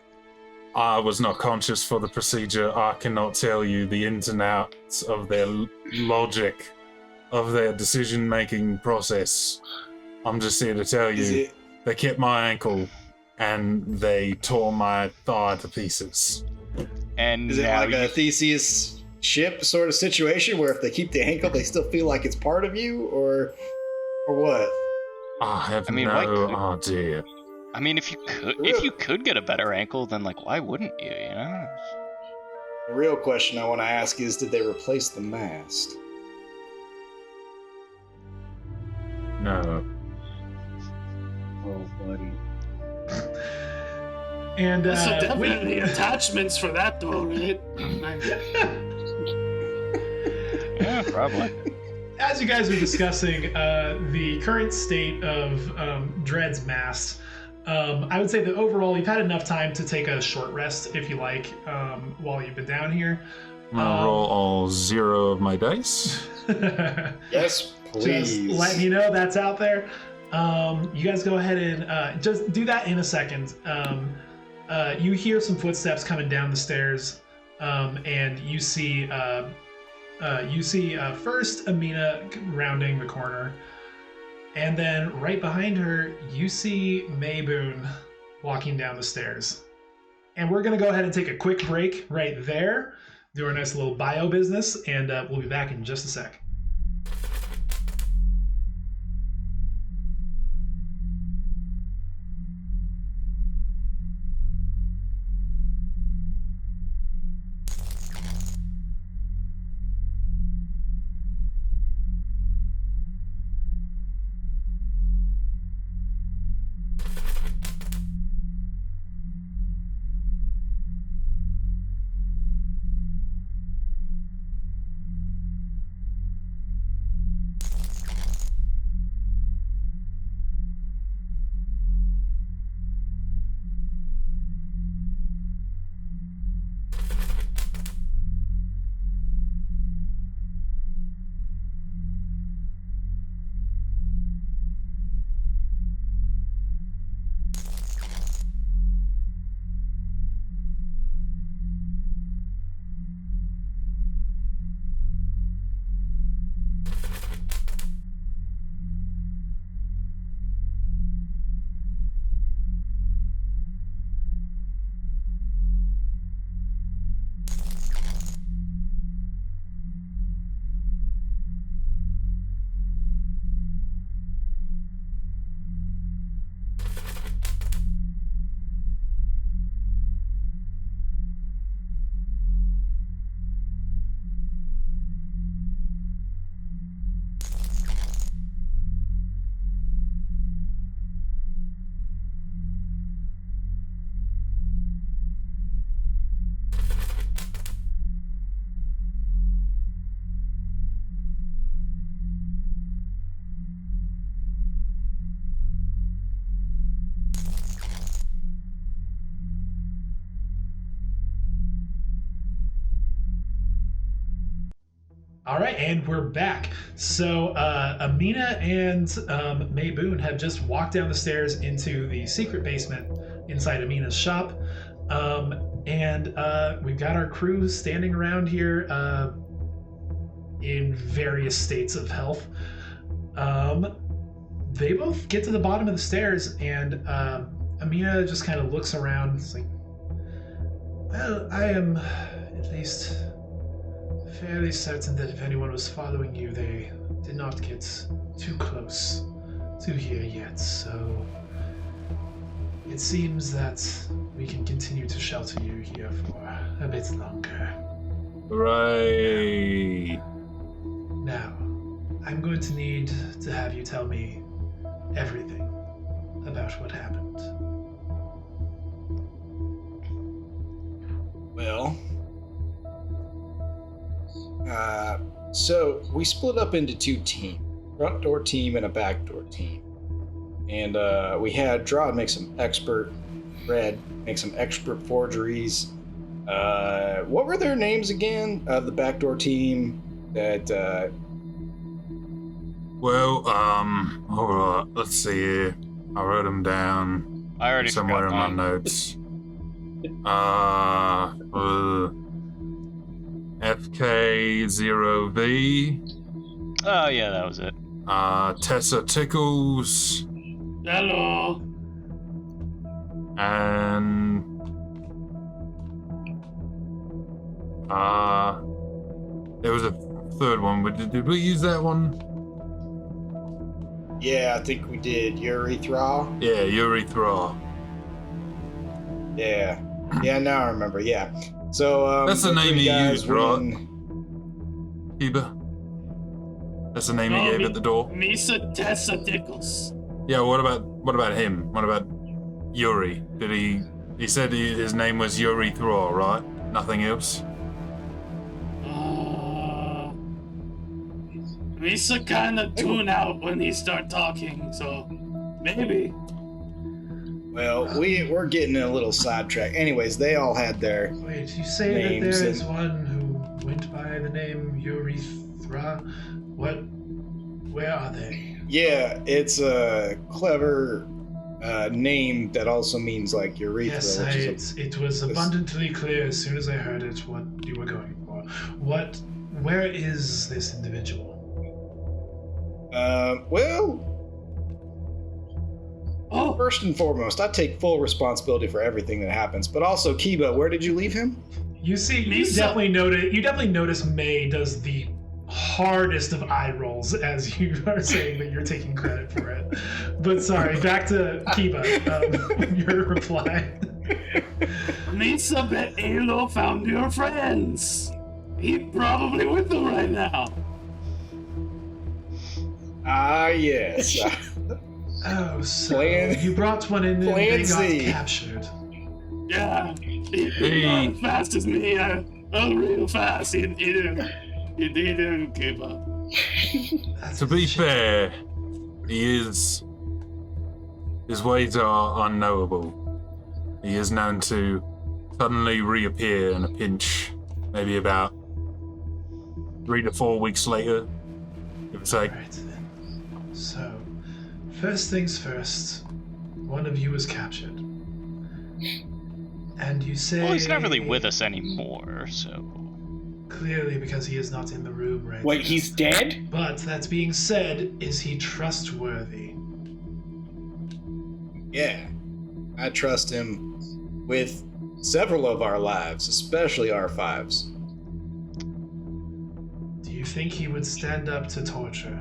I was not conscious for the procedure. I cannot tell you the ins and outs of their logic, of their decision-making process. I'm just here to tell you, they kept my ankle, and they tore my thigh to pieces. And is it now like a Theseus ship sort of situation where if they keep the ankle, they still feel like it's part of you, or what? I have why no idea. I mean, if you could get a better ankle, then like, why wouldn't you? You know. The real question I want to ask is, did they replace the mast? No. Oh, buddy. And So definitely attachments for that though, right? Yeah, probably. as you guys are discussing the current state of Dread's mast, I would say that overall you've had enough time to take a short rest, if you like, while you've been down here. I'm gonna roll all 0 of my dice. Yes, please. Just letting you know that's out there. You guys go ahead and just do that in a second. You hear some footsteps coming down the stairs, and you see first Amina rounding the corner, and then right behind her you see Mayboon walking down the stairs. And we're gonna go ahead and take a quick break right there, do our nice little bio business, and we'll be back in just a sec. All right, and we're back. So Amina and Mayboon have just walked down the stairs into the secret basement inside Amina's shop. And we've got our crew standing around here in various states of health. They both get to the bottom of the stairs, and Amina just kind of looks around. It's like, well, I am at least fairly certain that if anyone was following you, they did not get too close to here yet, so it seems that we can continue to shelter you here for a bit longer. Hooray! Now, I'm going to need to have you tell me everything about what happened. Well, so we split up into two teams, front door team and a back door team. And we had Drod make some expert, Red make some expert forgeries. What were their names again of the backdoor team that Well, alright, let's see here. I wrote them down I already somewhere in forgot my mine. notes. FK0V, Oh yeah, that was it. Tessa Tickles, Hello. and there was a third one, but did we use that one? yeah, I think we did Urethra. Yeah, Urethra. Yeah. Yeah, now I remember, yeah. So That's the the name three you guys used, right? went- Kiba? That's the name Oh, he gave me- at the door? Misa Tessa Tickles. Yeah, what about him? What about Yuri? Did he said his name was Yuri Thrall, right? Nothing else? Misa kinda tune out when he start talking, so maybe. Well, we're getting a little sidetracked. Anyways, they all had their Wait, you say Names that there is and- one who went by the name Urethra? What? Where are they? yeah, it's a clever name that also means like urethra, Yes, which is it was abundantly clear as soon as I heard it what you were going for. Where is this individual? well, Oh, first and foremost, I take full responsibility for everything that happens. But also, Kiba, where did you leave him? You see, you Lisa- definitely notice May does the hardest of eye rolls as you are saying that you're taking credit for it. But sorry, back to Kiba. Your reply. Misa bet Alo found your friends. He probably with them right now. Ah, yes. Oh, so Plan- you brought one in and Plan they got Z. captured. Yeah, he not as fast as me. Real fast. He didn't keep up. That's To be fair, his ways are unknowable. He is known to suddenly reappear in a pinch, maybe about 3 to 4 weeks later. It was like, Alright then. So, first things first, one of you was captured. And you say... Well, he's not really with us anymore, so. Clearly because he is not in the room right Wait, now. he's dead? But that being said, is he trustworthy? Yeah, I trust him with several of our lives, especially our fives. Do you think he would stand up to torture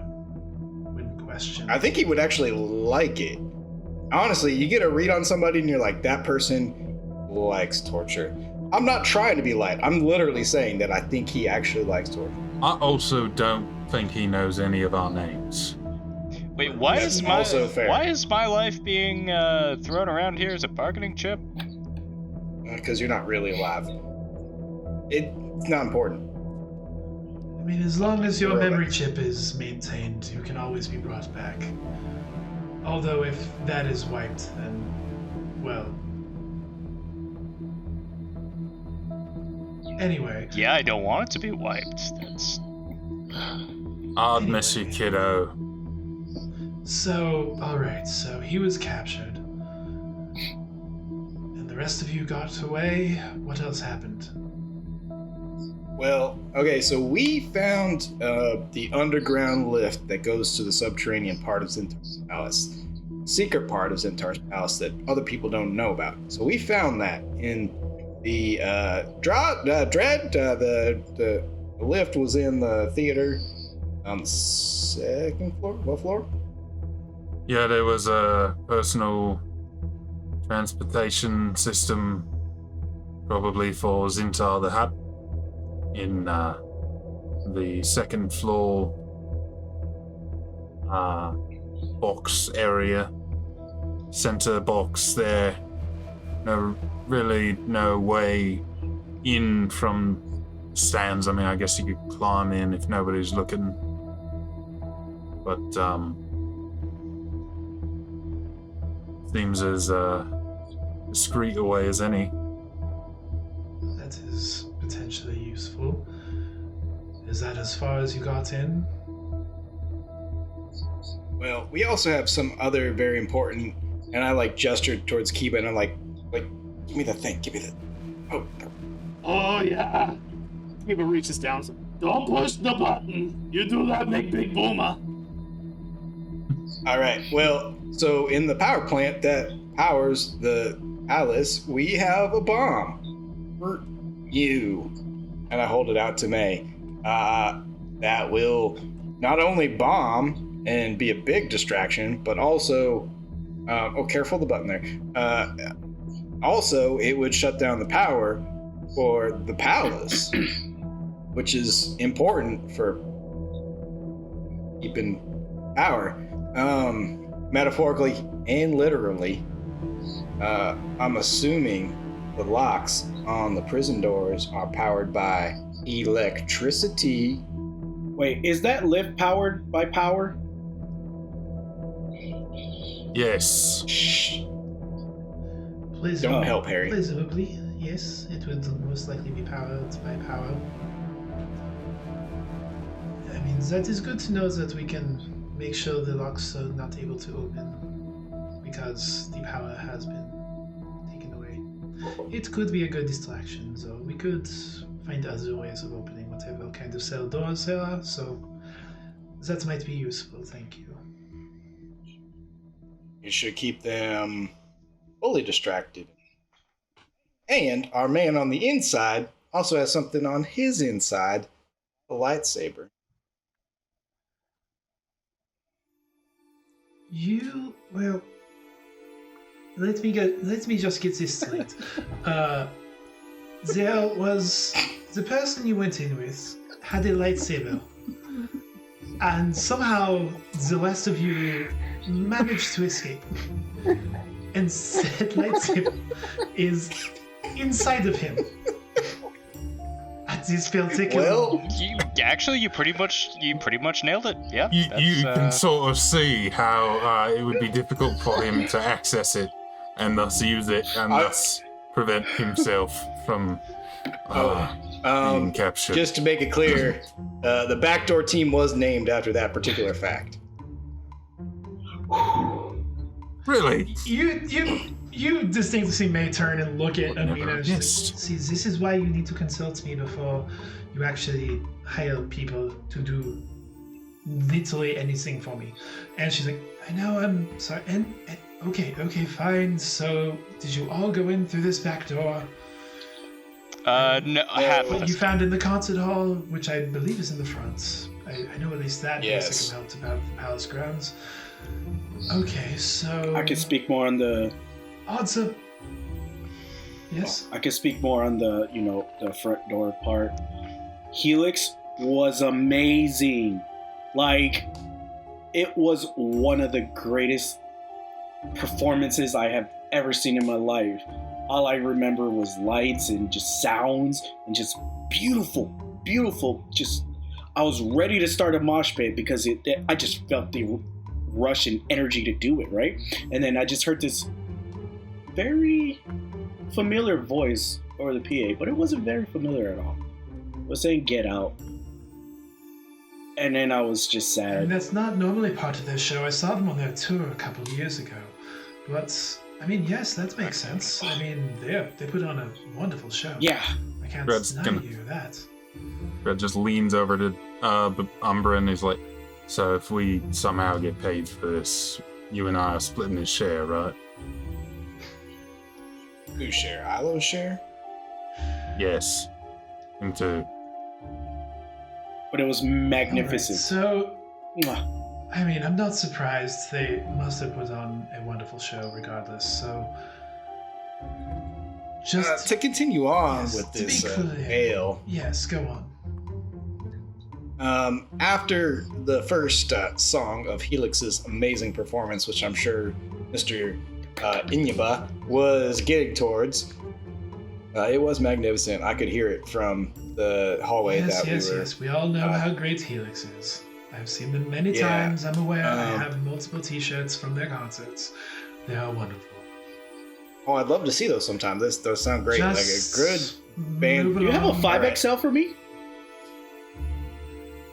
when questioned? I think he would actually like it. Honestly, you get a read on somebody and you're like, that person likes torture. I'm not trying to be light. I'm literally saying that I think he actually likes torture. I also don't think he knows any of our names. Wait, why That's is my also fair. why is my life being thrown around here as a bargaining chip? Because you're not really alive. It's not important. I mean, as long as your Really? memory chip is maintained, you can always be brought back. Although if that is wiped, then, well... Anyway, Yeah, I don't want it to be wiped. That's I'd miss you, Anyway. kiddo. so, alright, so he was captured. And the rest of you got away. What else happened? Well, okay, so we found the underground lift that goes to the subterranean part of Zintar's palace. Secret part of Zintar's palace that other people don't know about. So we found that in the Dread. The lift was in the theater on the second floor. What floor? Yeah, there was a personal transportation system, probably for Zintar the Hutt, in the second floor box area, center box there. No way in from stands. I mean, I guess you could climb in if nobody's looking, but seems as discreet a way as any. That is potentially useful. Is that as far as you got in? Well, we also have some other very important, and I gestured towards Kiba, and I'm like, give me the thing, give me the. Oh yeah. Kiba reaches down. Don't push the button. You do that, make big boomer. All right. Well, so in the power plant that powers the palace, we have a bomb for you, and I hold it out to May. That will not only bomb and be a big distraction, but also, careful the button there. Also, it would shut down the power for the palace, which is important for keeping power, metaphorically and literally. I'm assuming the locks on the prison doors are powered by electricity. Wait, is that lift powered by power? Yes. Shh. Don't help, Harry. Presumably, yes, it would most likely be powered by power. I mean, that is good to know that we can make sure the locks are not able to open because the power has been taken away. It could be a good distraction, though. We could find other ways of opening whatever kind of cell doors there are, so that might be useful, thank you. You should keep them fully distracted. And our man on the inside also has something on his inside, a lightsaber. Well, let me just get this straight. There was the person you went in with had a lightsaber, and somehow the rest of you managed to escape. And said lightsaber is inside of him at this particular. Well, you pretty much nailed it. Yeah. You can sort of see how it would be difficult for him to access it and thus use it and thus prevent himself from being captured. Just to make it clear, the backdoor team was named after that particular fact. Really? You distinctly may turn and look at Amina and missed. see, this is why you need to consult me before you actually hire people to do literally anything for me. And she's like, I know, I'm sorry. And okay, fine. So, did you all go in through this back door? No, half of What us. you found in the concert hall, which I believe is in the front. I know at least that basic amount about the palace grounds. Okay, so I can speak more on the. Odds up. Yes. I can speak more on the the front door part. Helix was amazing. It was one of the greatest performances I have ever seen in my life. All I remember was lights and just sounds and just beautiful. Just, I was ready to start a mosh pit because I just felt the rush and energy to do it, right? And then I just heard this very familiar voice over the PA, but it wasn't very familiar at all. It was saying, "Get out." And then I was just sad. And that's not normally part of their show. I saw them on their tour a couple of years ago. But, I mean, yes, that makes sense. I mean, they put on a wonderful show. Yeah. I can't Red's deny gonna- you that. Red just leans over to Umbra and he's like, so if we somehow get paid for this, you and I are splitting his share, right? Whose share? Ilo's share? Yes. Him too. But it was magnificent. All right, so, Mwah. I mean, I'm not surprised. They must have put on a wonderful show regardless. So, Just to continue on yes, with to be this clear. ale. Yes, go on. After the first song of Helix's amazing performance, which I'm sure Mr. Inyaba was getting towards, it was magnificent. I could hear it from the hallway Yes, that yes, we were. yes. We all know how great Helix is. I've seen them many Yeah. times. I'm aware. I have multiple T-shirts from their concerts. They are wonderful. Oh, I'd love to see those sometime. Those sound great. Just like a good band. move Do you have a along. 5XL for me?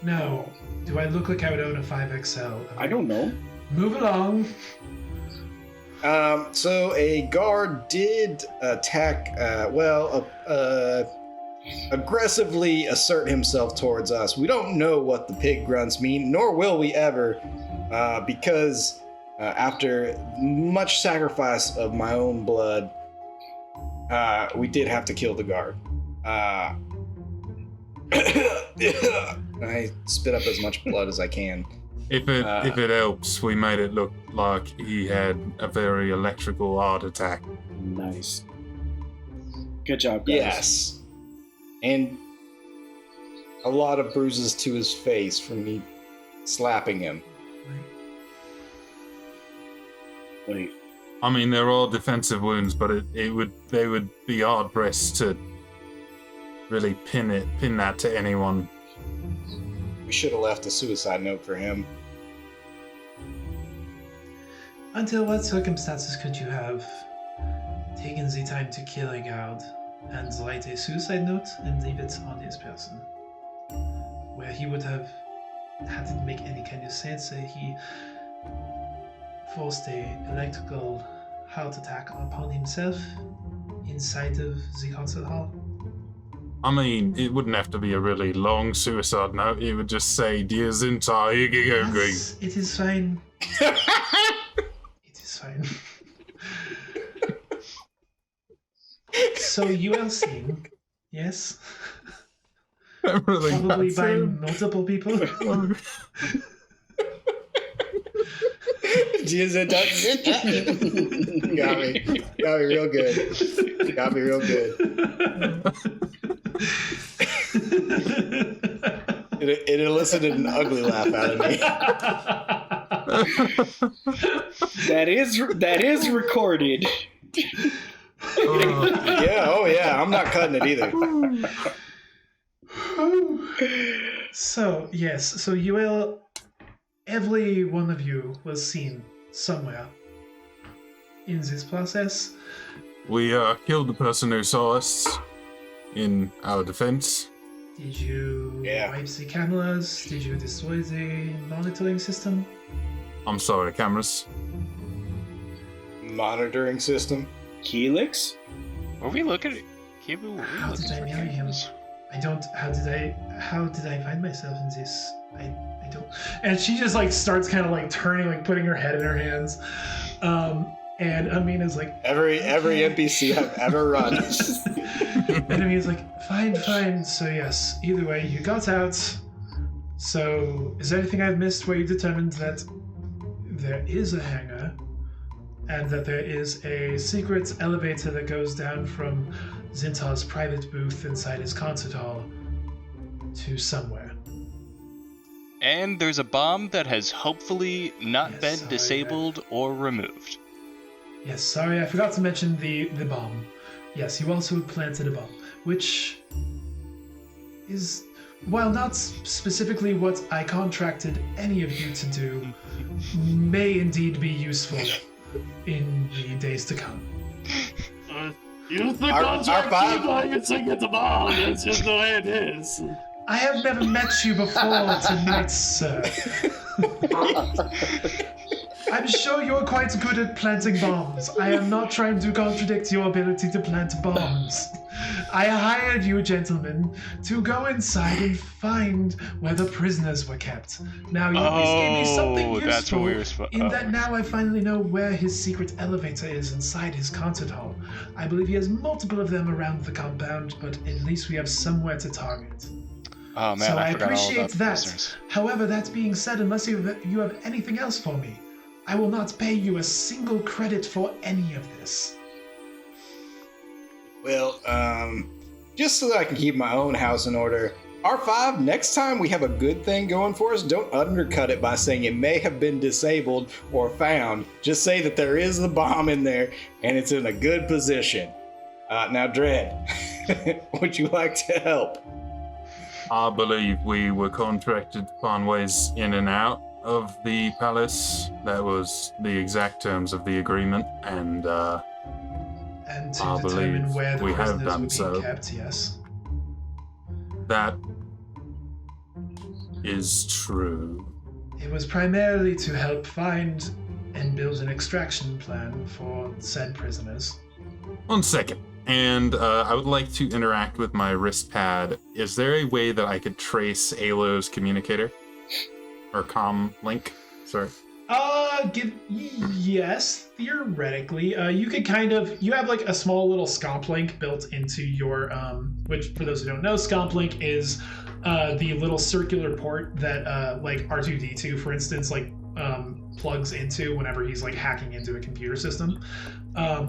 No. Do I look like I would own a 5XL? I don't know. Move along. So a guard did attack, aggressively assert himself towards us. We don't know what the pig grunts mean, nor will we ever, because after much sacrifice of my own blood, we did have to kill the guard. I spit up as much blood as I can. If it helps, we made it look like he had a very electrical heart attack. Nice. Good job, guys. Yes. And a lot of bruises to his face from me slapping him. Wait. I mean, they're all defensive wounds, but they would be hard pressed to really pin that to anyone. We should have left a suicide note for him. Until what circumstances could you have taken the time to kill a guard and write a suicide note and leave it on his person? Where he would have had to make any kind of sense that he forced a electrical heart attack upon himself inside of the concert hall. I mean, it wouldn't have to be a really long suicide note. It would just say, "Dear Zintar, Yes, it is fine. It is fine. So you are seen, yes? really Probably by multiple people. Jesus, got me real good. Got me real good. It elicited an ugly laugh out of me. That is recorded. Yeah, I'm not cutting it either. So you will. Every one of you was seen somewhere in this process. We killed the person who saw us in our defense. Did you wipe the cameras? Did you destroy the monitoring system? I'm sorry, cameras. Monitoring system. Helix? Were we looking at How did I marry him? How did I find myself in this? I don't. And she just like starts kind of like turning, like putting her head in her hands. And Amina's like, every NPC I've ever run. And Amina's like, fine. So yes, either way, you got out. So is there anything I've missed where you determined that there is a hangar and that there is a secret elevator that goes down from Zintar's private booth inside his concert hall to somewhere? And there's a bomb that has hopefully not Yes, been sorry, disabled or removed. Yes, sorry, I forgot to mention the bomb. Yes, you also planted a bomb, which is, while not specifically what I contracted any of you to do, may indeed be useful in the days to come. Use the contract to get the bomb. That's just the way it is. I have never met you before tonight, sir. I'm sure you're quite good at planting bombs. I am not trying to contradict your ability to plant bombs. I hired you, gentlemen, to go inside and find where the prisoners were kept. Now, this gave me something useful that's what we were in that now I finally know where his secret elevator is inside his concert hall. I believe he has multiple of them around the compound, but at least we have somewhere to target. Oh man, So I forgot all appreciate about the that. prisoners. However, that being said, unless you have anything else for me, I will not pay you a single credit for any of this. Well, just so that I can keep my own house in order, R5, next time we have a good thing going for us, don't undercut it by saying it may have been disabled or found. Just say that there is the bomb in there and it's in a good position. Now, Dredd, would you like to help? I believe we were contracted to find ways in and out of the palace. That was the exact terms of the agreement, and to I determine believe where the we have prisoners done were being so. kept, yes. That is true. It was primarily to help find and build an extraction plan for said prisoners. 1 second. And I would like to interact with my wrist pad. Is there a way that I could trace Alo's communicator? Or comm link? Sorry. Yes, theoretically. You could you have like a small little scomp link built into your, which for those who don't know, scomp link is the little circular port that like R2-D2, for instance, like plugs into whenever he's like hacking into a computer system.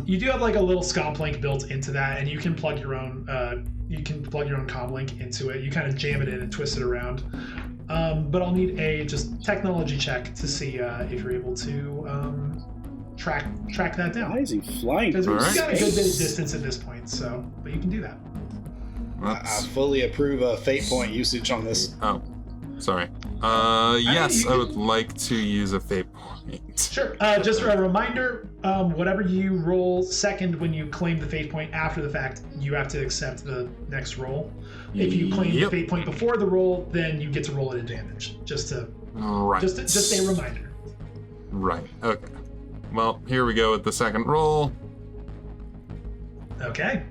You do have like a little scomp link built into that, and you can plug your own comm link into it. You kind of jam it in and twist it around. But I'll need a just technology check to see if you're able to track that down. Why is he flying? Because All we've right. got a good bit of distance at this point, so but you can do that. I fully approve of fate point usage on this. Oh, sorry. Yes, I would like to use a fate point. Sure. Just a reminder, whatever you roll second when you claim the fate point after the fact, you have to accept the next roll. If you claim the fate point before the roll, then you get to roll at advantage. Just a reminder. Right. Okay. Well, here we go with the second roll. Okay.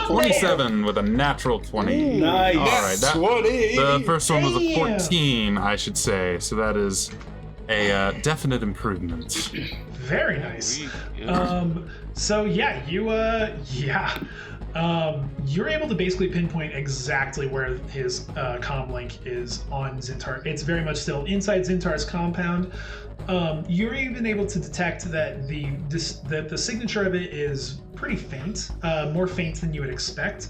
27 with a natural 20. Nice. All right. That, 20. the first one was a Damn. 14, I should say. So that is a definite improvement. Very nice. So yeah, you're able to basically pinpoint exactly where his comm link is on Zintar. It's very much still inside Zintar's compound. You're even able to detect that the signature of it is pretty faint, more faint than you would expect,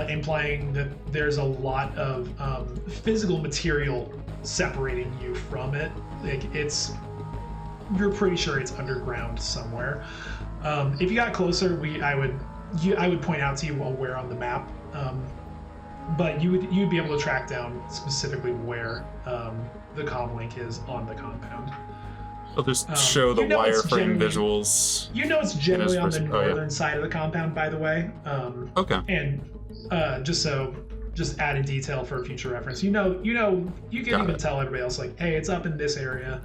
implying that there's a lot of physical material separating you from it. Like you're pretty sure it's underground somewhere. If you got closer, I would point out to you where on the map, but you'd be able to track down specifically where the comm link is on the compound. I'll just show the wireframe visuals. You know it's generally on the northern side of the compound, by the way. Okay. And just added detail for future reference. You can even tell everybody else, like, hey, it's up in this area.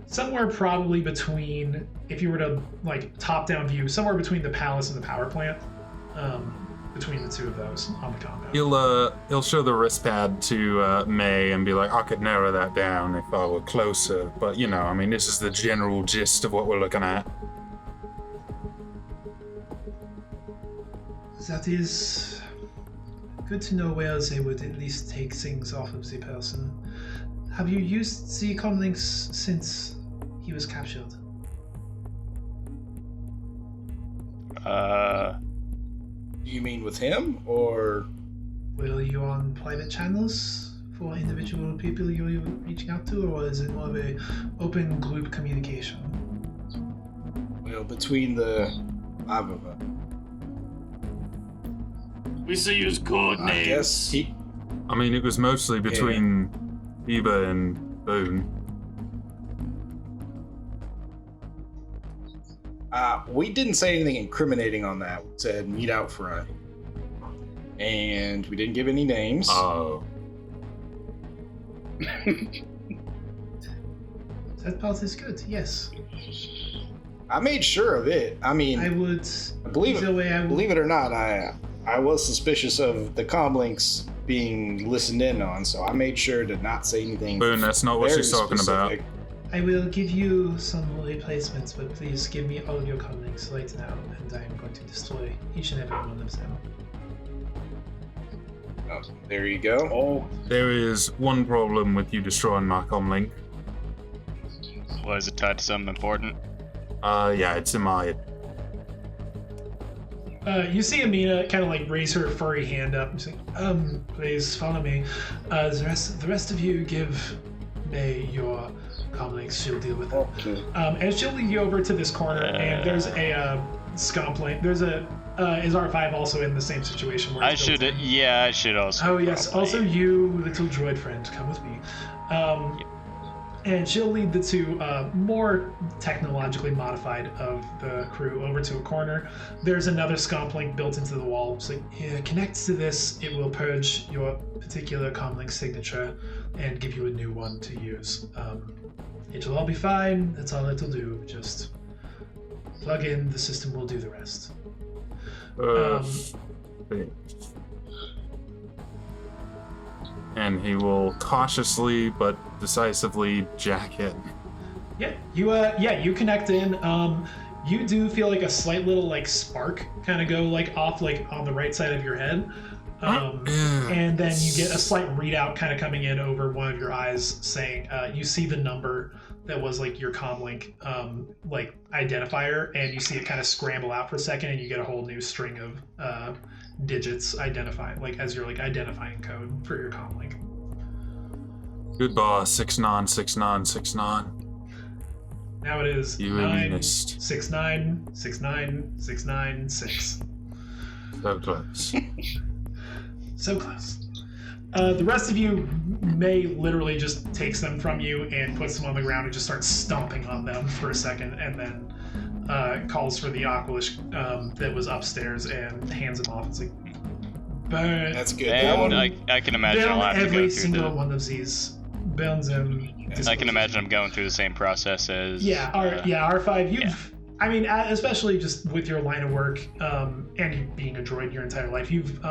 Somewhere probably between, if you were to like top-down view, somewhere between the palace and the power plant, between the two of those on the compound. He'll show the wrist pad to May and be like, I could narrow that down if I were closer, but this is the general gist of what we're looking at. That is good to know where they would at least take things off of the person. Have you used the comlinks since he was captured? You mean with him, or? Were you on private channels for individual people you were reaching out to, or is it more of a open group communication? Well, between the five of us. We should use code I guess names. It was mostly between Eva and Boone. We didn't say anything incriminating on that. We said meet out front. And we didn't give any names. Oh. That part is good, yes. I made sure of it. I would... Believe either way, I would... it or not, I was suspicious of the comm links being listened in on, so I made sure to not say anything. Boone, that's not what very she's talking specific. about. I will give you some replacements, but please give me all of your comlinks right now, and I am going to destroy each and every one of them. Oh, there you go. Oh, There is one problem with you destroying my comlink. Was it tied to something important? Yeah, it's in my You see Amina kind of like raise her furry hand up and say, please follow me. The rest of you give May your comlinks. She'll deal with it. Okay. And she'll lead you over to this corner, and there's a scomp lane. There's a is R5 also in the same situation? Where I should also. Oh yes. probably. Also, you little droid friend, come with me. And she'll lead the two more technologically modified of the crew over to a corner. There's another scomp link built into the wall. It's like, yeah, connects to this, it will purge your particular comlink signature and give you a new one to use. It'll all be fine, that's all it'll do. Just plug in, the system will do the rest. And he will cautiously but decisively jack in. Yeah, you connect in. You do feel like a slight little like spark kind of go like off like on the right side of your head. And then you get a slight readout kind of coming in over one of your eyes saying you see the number that was like your comlink like identifier, and you see it kind of scramble out for a second, and you get a whole new string of digits identifying like as your like identifying code for your comlink. Good boss, 696969. Now it is You 9 missed. 69 69 69 6. So close. So close. The rest of you, May literally just takes them from you and puts them on the ground and just starts stomping on them for a second, and then calls for the Aqualish that was upstairs and hands him off. It's like, burn. That's good. And I can imagine I'll have to every go through single one of these. Burns them. I can imagine I'm going through the same process as. R5. I mean, especially just with your line of work and you being a droid your entire life, you've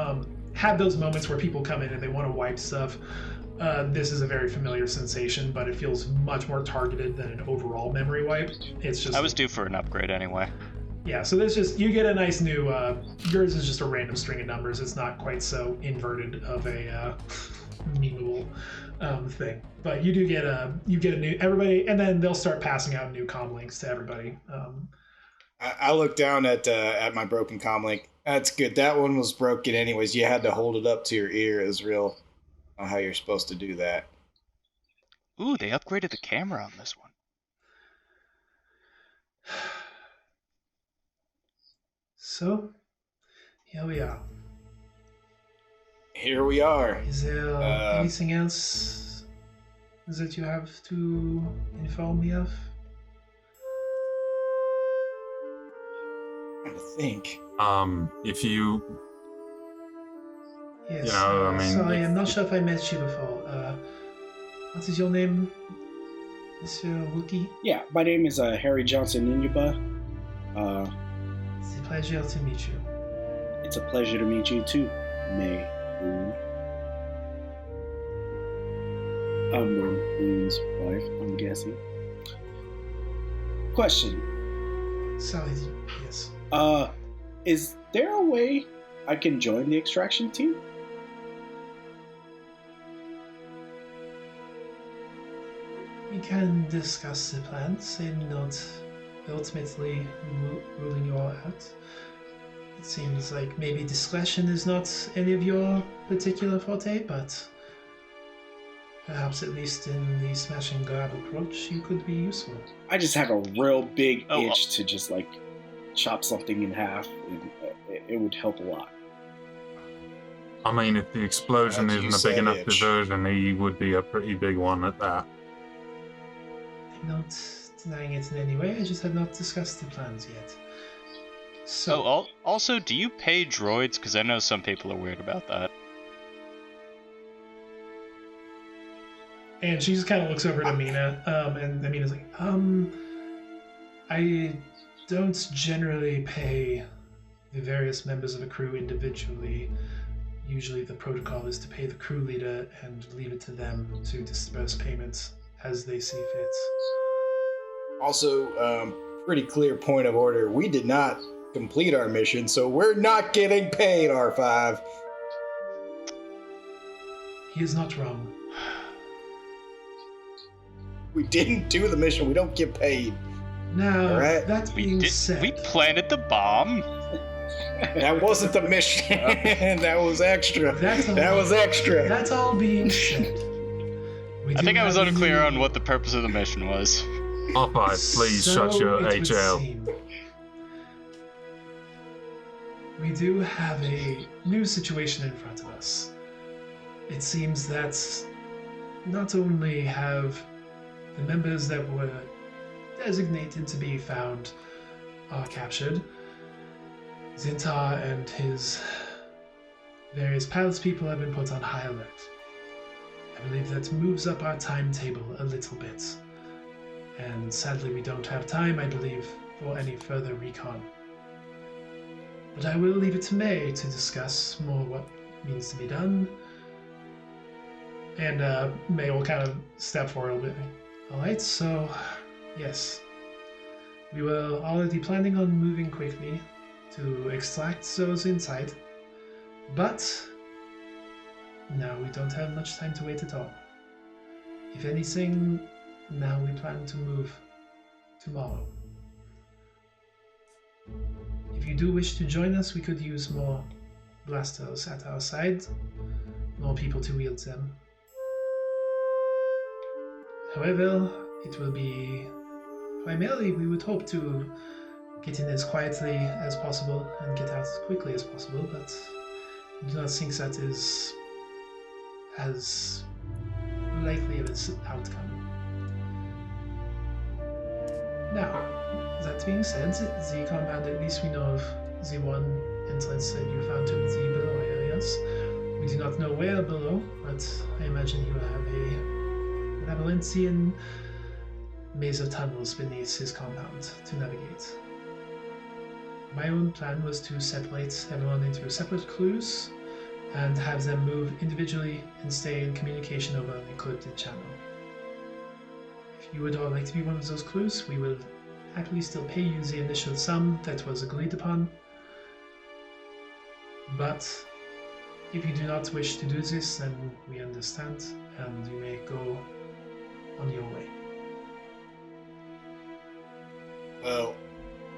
had those moments where people come in and they want to wipe stuff. This is a very familiar sensation, but it feels much more targeted than an overall memory wipe. It's just. I was due for an upgrade anyway. Yeah, so there's just you get a nice new. Yours is just a random string of numbers. It's not quite so inverted of a memeable thing, but you do get a new everybody, and then they'll start passing out new comm links to everybody. I look down at my broken comm link. That's good. That one was broken anyways. You had to hold it up to your ear, Israel. I don't know how you're supposed to do that. Ooh, they upgraded the camera on this one. So, here we are. Here we are. Is there anything else that you have to inform me of? I'm trying to think. If you... Yes. Yeah, I mean, sorry, I'm not sure if I met you before. What is your name, Mr. Wookie? Yeah, my name is Harry Johnson Inyuba. It's a pleasure to meet you. It's a pleasure to meet you too, May Boone. I'm Boone's wife, I'm guessing. Question. Sorry, yes. Is there a way I can join the extraction team? We can discuss the plans. I'm not ultimately ruling you all out. It seems like maybe discretion is not any of your particular forte, but perhaps at least in the smash and grab approach, you could be useful. I just have a real big itch to just like chop something in half. It would help a lot. I mean, if the explosion isn't a big enough diversion, he would be a pretty big one at that. I'm not denying it in any way, I just have not discussed the plans yet. So, also, do you pay droids? Because I know some people are weird about that. and she just kind of looks over at Amina, and Amina's like, I don't generally pay the various members of a crew individually. Usually the protocol is to pay the crew leader and leave it to them to disperse payments as they see fit. Also, pretty clear point of order. We did not complete our mission, so we're not getting paid, R5. He is not wrong. We didn't do the mission. We don't get paid. Now, All right. that being said... We planted the bomb. That wasn't the mission. That was extra. That was extra. That's all being said. I think I was unclear on what the purpose of the mission was. R5, please shut your it would HL. seem. We do have a new situation in front of us. It seems that not only have the members that were designated to be found are captured, Zintar and his various palace people have been put on high alert. I believe that moves up our timetable a little bit. And sadly we don't have time, I believe, for any further recon. But I will leave it to May to discuss more what needs to be done. And May will kind of step forward a little bit. Alright, so yes. We were already planning on moving quickly to extract those inside. But now we don't have much time to wait at all. If anything, now we plan to move tomorrow. If you do wish to join us, we could use more blasters at our side, more people to wield them. However, it will be primarily we would hope to get in as quietly as possible and get out as quickly as possible, but I do not think that is as likely of an outcome. Now, that being said, the compound, at least we know of the one entrance that you found to the below areas. We do not know where below, but I imagine you have a labyrinthian maze of tunnels beneath his compound to navigate. My own plan was to separate everyone into separate crews and have them move individually and stay in communication over an encrypted channel. If you would all like to be one of those crews, we will happily still pay you the initial sum that was agreed upon. But if you do not wish to do this, then we understand, and you may go on your way. Well,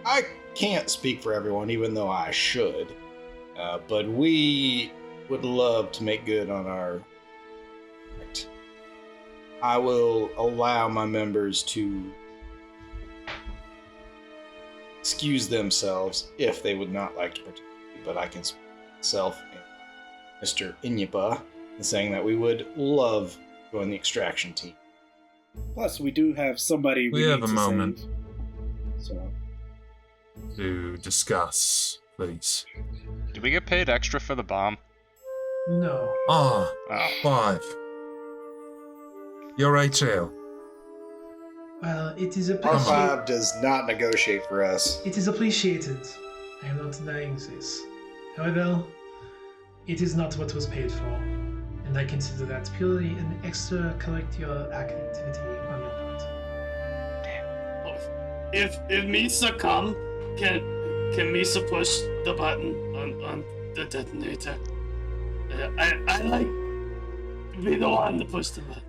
I can't speak for everyone, even though I should. But we would love to make good on our... I will allow my members to excuse themselves if they would not like to participate, but I can speak for myself and Mr. Inyapa in saying that we would love to join the extraction team. Plus, we do have somebody We have need a to moment. save. So, To discuss, please. Did we get paid extra for the bomb? No. Ah, Oh. 5. Your HL. Well, it is appreciated. R5 does not negotiate for us. It is appreciated. I am not denying this. However, it is not what was paid for, and I consider that purely an extracurricular activity on your part. If Misa come, can Misa push the button on the detonator? I like to be the one to push the button.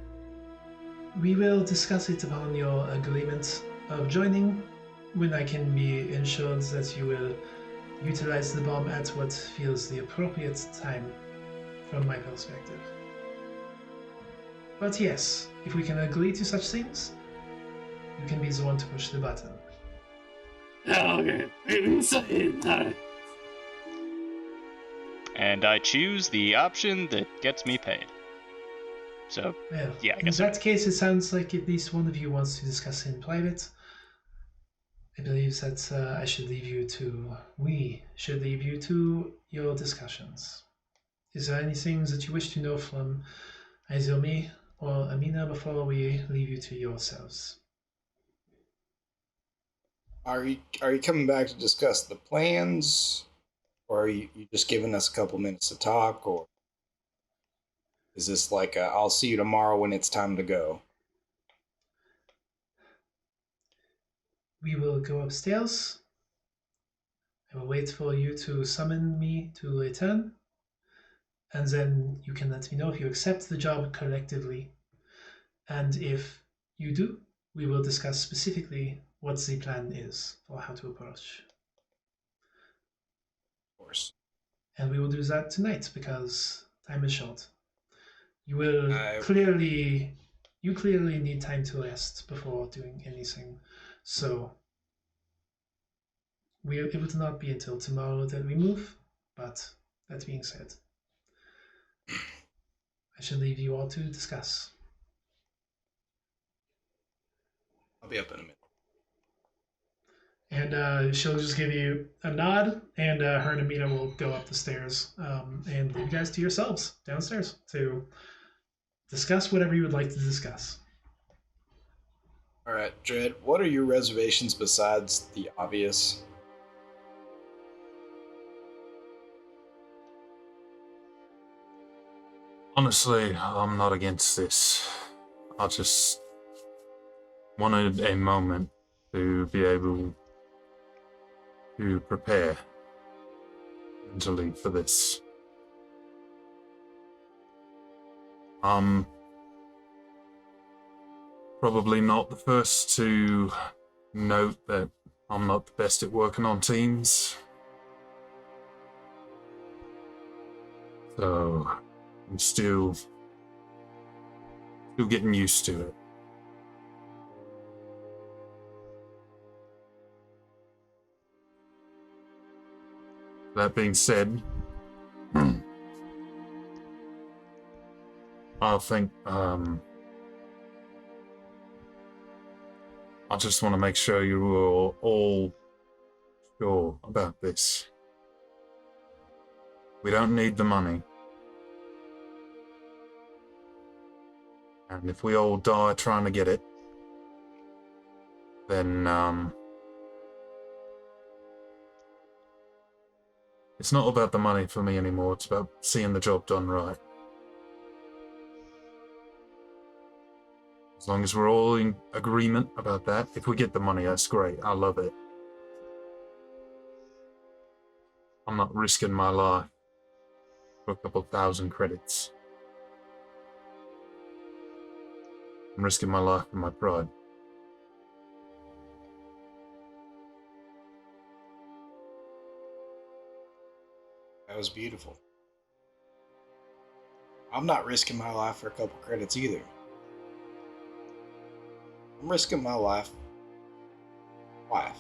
We will discuss it upon your agreement of joining, when I can be ensured that you will utilize the bomb at what feels the appropriate time from my perspective. But yes, if we can agree to such things, you can be the one to push the button. Yeah, okay. Misa, alright. And I choose the option that gets me paid. So, Well, yeah, I in guess that case, it sounds like at least one of you wants to discuss in private. I believe that we should leave you to your discussions. Is there anything that you wish to know from either me or Amina before we leave you to yourselves? Are you coming back to discuss the plans? Or are you just giving us a couple minutes to talk? Or is this like I'll see you tomorrow when it's time to go? We will go upstairs. I will wait for you to summon me to return. And then you can let me know if you accept the job collectively. And if you do, we will discuss specifically what the plan is for how to approach. course. And we will do that tonight because time is short. You will I- clearly need time to rest before doing anything. So it will not be until tomorrow that we move, but that being said, I shall leave you all to discuss. I'll be up in a minute. And she'll just give you a nod, and her and Amina will go up the stairs and leave you guys to yourselves downstairs to discuss whatever you would like to discuss. All right, Dread, what are your reservations besides the obvious? Honestly, I'm not against this. I just wanted a moment to be able to prepare mentally for this. I'm probably not the first to note that I'm not the best at working on teams. So I'm still getting used to it. That being said, I think I just want to make sure you're all sure about this. We don't need the money. And if we all die trying to get it, then it's not about the money for me anymore, it's about seeing the job done right. As long as we're all in agreement about that, if we get the money, that's great. I love it. I'm not risking my life for a couple thousand credits. I'm risking my life for my pride. That was beautiful. I'm not risking my life for a couple credits either. I'm risking my life. Wife.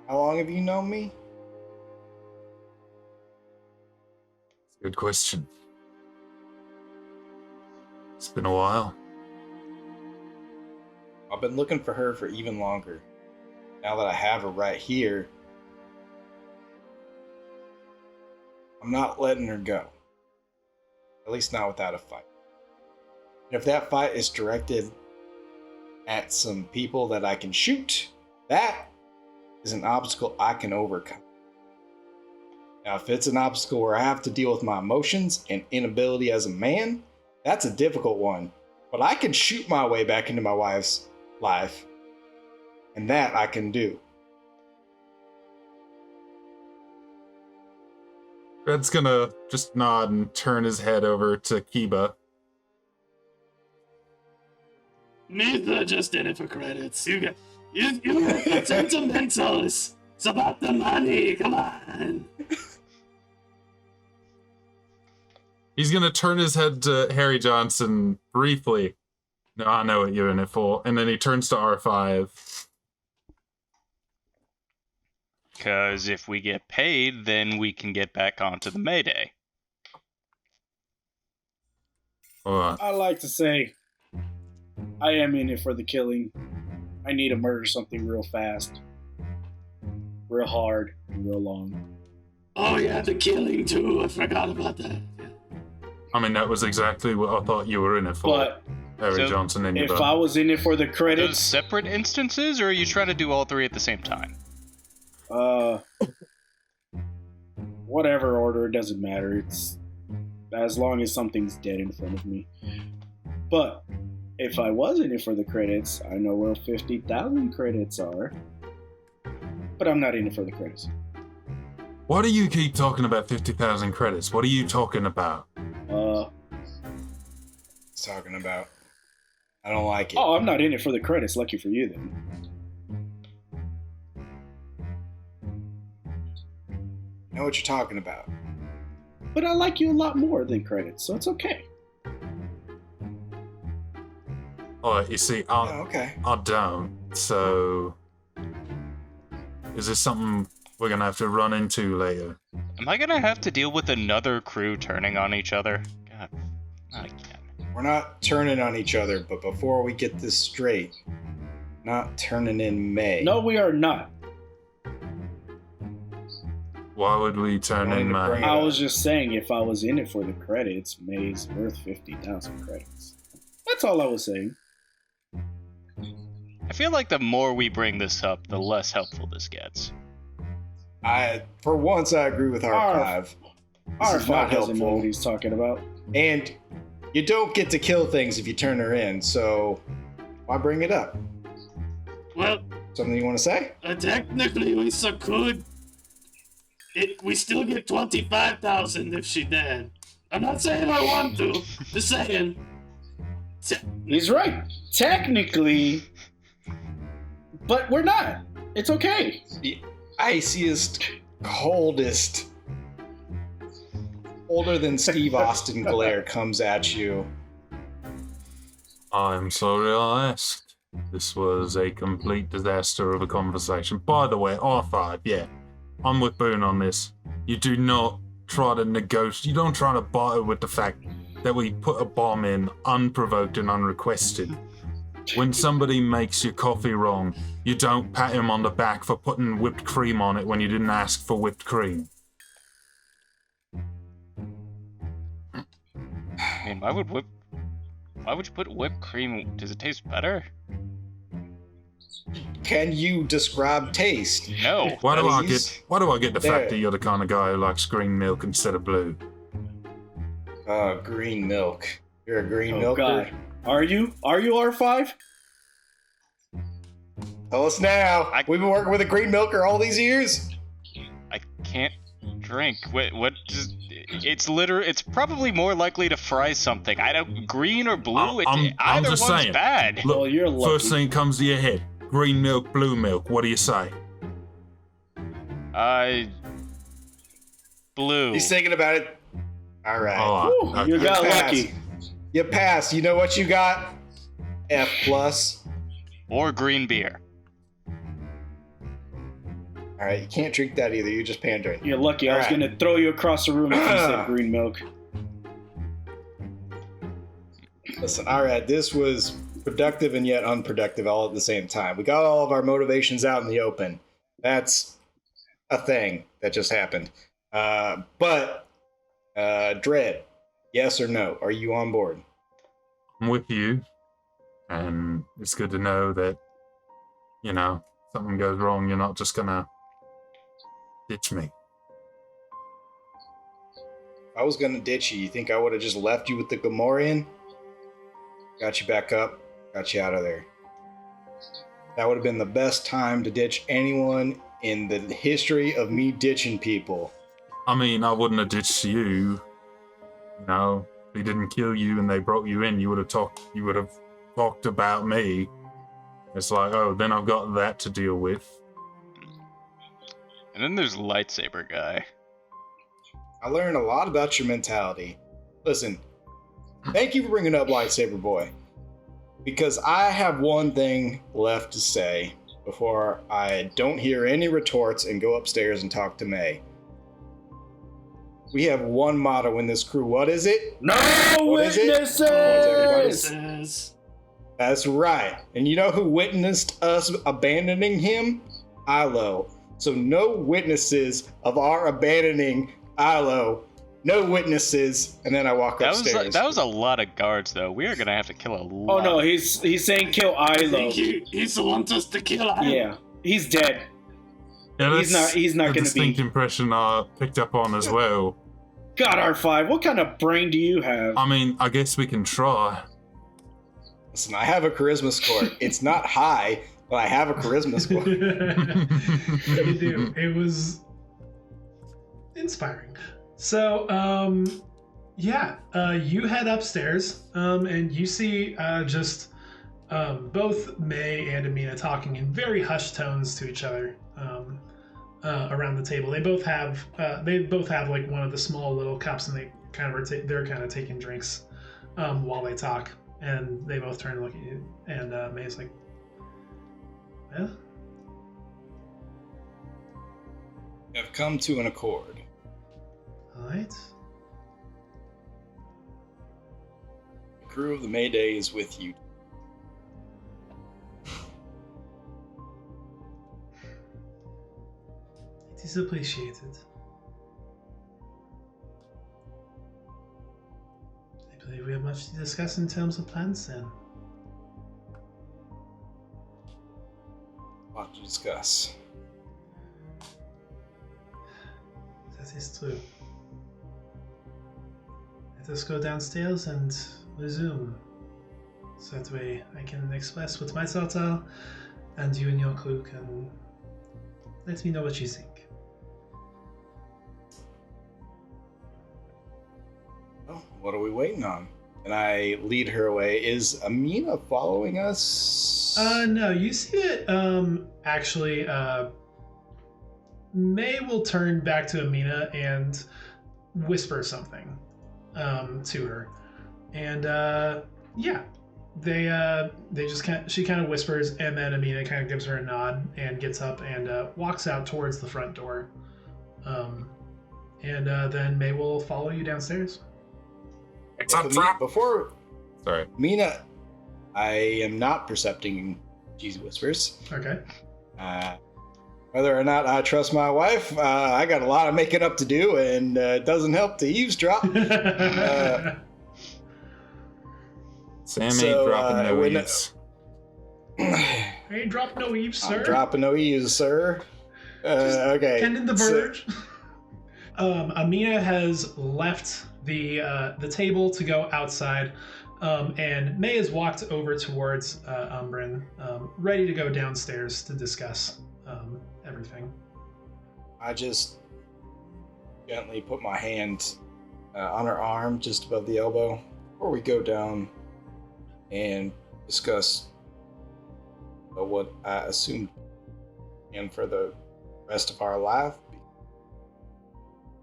How long have you known me? Good question. It's been a while. I've been looking for her for even longer. Now that I have her right here, I'm not letting her go. At least not without a fight. And if that fight is directed at some people that I can shoot, that is an obstacle I can overcome. Now, if it's an obstacle where I have to deal with my emotions and inability as a man, that's a difficult one. But I can shoot my way back into my wife's life. And that I can do. Red's gonna just nod and turn his head over to Kiba. Neither just in it for credits. You got sentimentals. It's about the money. Come on. He's gonna turn his head to Harry Johnson briefly. No, I know what you're in it for. And then he turns to R5. Because if we get paid, then we can get back onto the Mayday. I like to say, I am in it for the killing. I need to murder something real fast, real hard, and real long. Oh yeah, the killing too. I forgot about that. I mean, that was exactly what I thought you were in it for. But Harry So, Johnson in your if butt. I was in it for the Are those credits, separate instances, or are you trying to do all three at the same time? Whatever order, it doesn't matter. It's as long as something's dead in front of me. But if I was in it for the credits, I know where 50,000 credits are. But I'm not in it for the credits. Why do you keep talking about 50,000 credits? What are you talking about? He's talking about. I don't like it. Oh, I'm not in it for the credits. Lucky for you, then. know what you're talking about. But I like you a lot more than credits, so it's okay. Alright, you see, Okay. I don't, so... Is this something we're gonna have to run into later? Am I gonna have to deal with another crew turning on each other? God, not again. We're not turning on each other, but before we get this straight, not turning in May. No, we are not. Why would we turn in Bring May? it I up. was just saying, if I was in it for the credits, May's worth 50,000 credits. That's all I was saying. I feel like the more we bring this up, the less helpful this gets. For once, I agree with R5. This is R5 not doesn't know helpful. what he's talking about. And you don't get to kill things if you turn her in, so why bring it up? Well, Something you want to say? technically we so could. We still get 25,000 if she dead. I'm not saying I want to. Just saying. He's right. Technically. But we're not. It's okay. The iciest, coldest, older than Steve Austin glare comes at you. I'm sorry I asked. This was a complete disaster of a conversation. By the way, R5, yeah, I'm with Boone on this. You do not try to negotiate, you don't try to barter with the fact that we put a bomb in unprovoked and unrequested. When somebody makes your coffee wrong, you don't pat him on the back for putting whipped cream on it when you didn't ask for whipped cream. I mean, why would you put whipped cream? Does it taste better? Can you describe taste? No. Why do I Please? get the There. fact that you're the kind of guy who likes green milk instead of blue? Green milk. You're a green Oh, milker? God. Are you? Are you R5? Tell us now. We've been working with a green milker all these years. I can't drink. What does... It's probably more likely to fry something. I don't... Green or blue? I'm Either just one's saying. bad. Look, Oh, you're lucky. first thing comes to your head. Green milk, blue milk. What do you say? Blue. He's thinking about it. All right. Oh, Whew, you got Pass. lucky. You passed. You know what you got? F plus. Or green beer. All right, you can't drink that either. You're just pandering. You're lucky. I was Alright. going to throw you across the room if you said green milk. Listen, all right, this was productive and yet unproductive all at the same time. We got all of our motivations out in the open. That's a thing that just happened. But Dread, yes or no? Are you on board? I'm with you. And it's good to know that, you know, something goes wrong, you're not just gonna ditch me. If I was gonna ditch you, you think I would have just left you with the Gamorrean? Got you back up, got you out of there. That would have been the best time to ditch anyone in the history of me ditching people. I mean, I wouldn't have ditched you. You know, if he didn't kill you and they brought you in, you would have talked about me. It's like, oh, then I've got that to deal with. And then there's lightsaber guy. I learned a lot about your mentality. Listen, thank you for bringing up Lightsaber Boy. Because I have one thing left to say before I don't hear any retorts and go upstairs and talk to May. We have one motto in this crew. What is it? No What is it? witnesses! Says, That's right. And you know who witnessed us abandoning him? Ilo. So no witnesses of our abandoning Ilo. No witnesses. And then I walk upstairs. That was a lot of guards, though. We are gonna have to kill a lot. Oh no, he's saying kill I Ilo. think he's the one us to kill. Yeah, he's dead. Yeah, He's that's not a gonna distinct be. impression I picked up on as well. God, R5, what kind of brain do you have? I mean, I guess we can try. Listen, I have a charisma score. It's not high, but I have a charisma score. You do. It was inspiring. So, you head upstairs, and you see just both May and Amina talking in very hushed tones to each other. around the table. They both have like one of the small little cups, and they kind of they're kind of taking drinks while they talk. And they both turn to look at you, and May's like, "Well, Have come to an accord. all right." The crew of the Mayday is with you. It is appreciated. I believe we have much to discuss in terms of plans then. A lot to discuss. That is true. Let us go downstairs and resume. So that way I can express what my thoughts are, and you and your crew can let me know what you think. Well, what are we waiting on? And I lead her away. Is Amina following us? No, you see that, actually, May will turn back to Amina and whisper something, to her. And, yeah, they just she kind of whispers, and then Amina kind of gives her a nod and gets up and, walks out towards the front door. And then May will follow you downstairs. It's a trap. Before, Sorry. Mina, I am not percepting cheesy whispers. Okay. Whether or not I trust my wife, I got a lot of making up to do, and it doesn't help to eavesdrop. Sam So, ain't dropping no when- eaves. I ain't dropped no eaves, sir. I'm dropping no eaves, sir. Okay. Tending the so- bird. Amina has left the table to go outside, and May has walked over towards Umbrin, ready to go downstairs to discuss everything. I just gently put my hand on her arm, just above the elbow, before we go down and discuss what I assumed and for the rest of our life.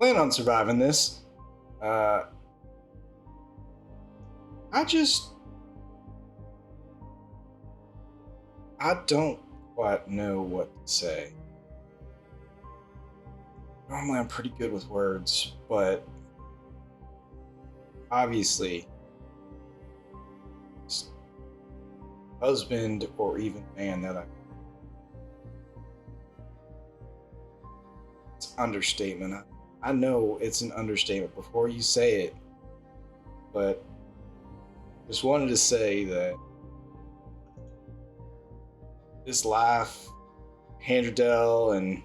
Plan on surviving this. I don't quite know what to say. Normally I'm pretty good with words, but obviously husband or even man that it's understatement. I know it's an understatement before you say it, but just wanted to say that this life, Handerdell and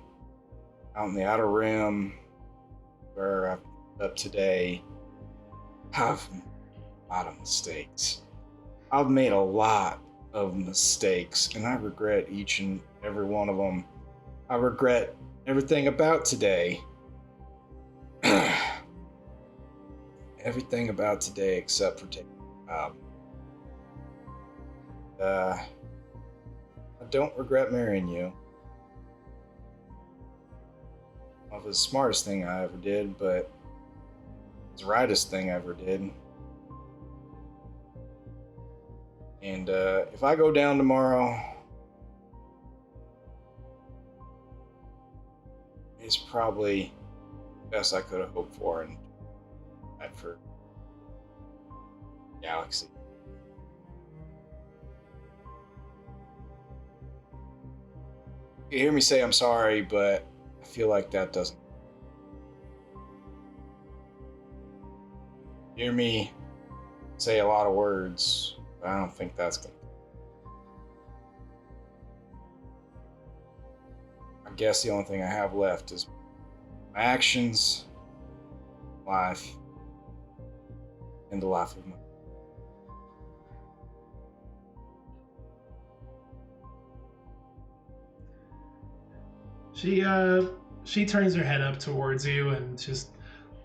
out in the Outer Rim, where I've ended up today, I've made a lot of mistakes. I've made a lot of mistakes, and I regret each and every one of them. I regret everything about today. Everything about today except for taking a job. I don't regret marrying you. Well, it was the smartest thing I ever did, but it's the rightest thing I ever did. And if I go down tomorrow, it's probably the best I could have hoped for and for Galaxy. You hear me say I'm sorry, but I feel like that doesn't. You hear me say a lot of words, but I don't think that's gonna. I guess the only thing I have left is my actions, life, and the life of my. She turns her head up towards you, and just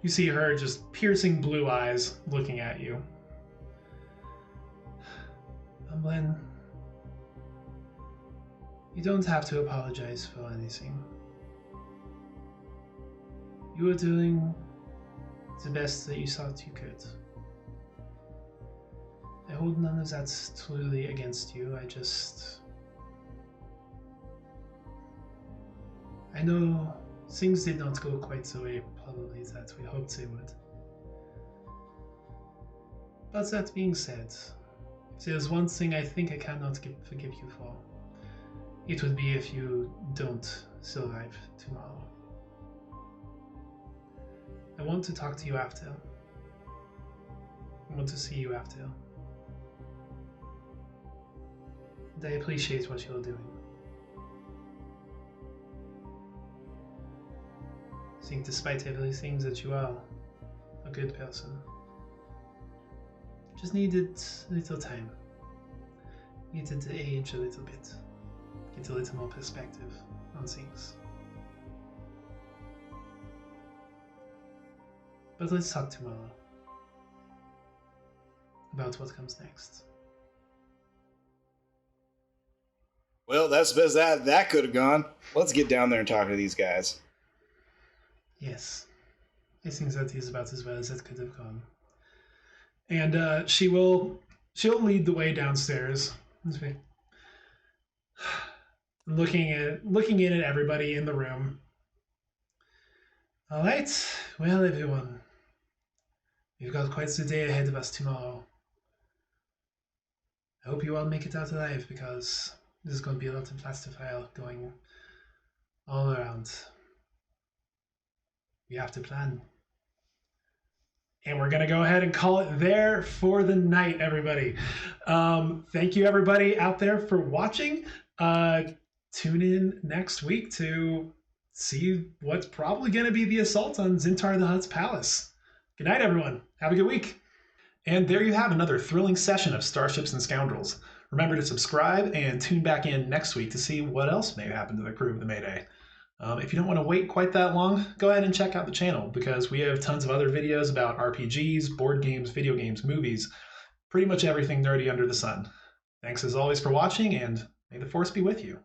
you see her just piercing blue eyes looking at you. Umblin, you don't have to apologize for anything. You were doing the best that you thought you could. I hold none of that truly against you. I know things did not go quite the way probably that we hoped they would. But that being said, if there's one thing I think I cannot forgive you for, it would be if you don't survive tomorrow. I want to talk to you after. I want to see you after. And I appreciate what you're doing. I think despite everything that you are a good person. Just needed a little time. Needed to age a little bit. Get a little more perspective on things. But let's talk tomorrow about what comes next. Well, that's the best that could have gone. Let's get down there and talk to these guys. Yes. I think that is about as well as that could have gone. And she'll lead the way downstairs. Looking in at everybody in the room. All right, well, everyone, we've got quite the day ahead of us tomorrow. I hope you all make it out alive, because this is going to be a lot of plaster file going all around. We have to plan. And we're going to go ahead and call it there for the night, everybody. Thank you, everybody out there, for watching. Tune in next week to see what's probably going to be the assault on Zintar the Hutt's palace. Good night, everyone. Have a good week. And there you have another thrilling session of Starships and Scoundrels. Remember to subscribe and tune back in next week to see what else may happen to the crew of the Mayday. If you don't want to wait quite that long, go ahead and check out the channel, because we have tons of other videos about RPGs, board games, video games, movies, pretty much everything nerdy under the sun. Thanks as always for watching, and may the Force be with you.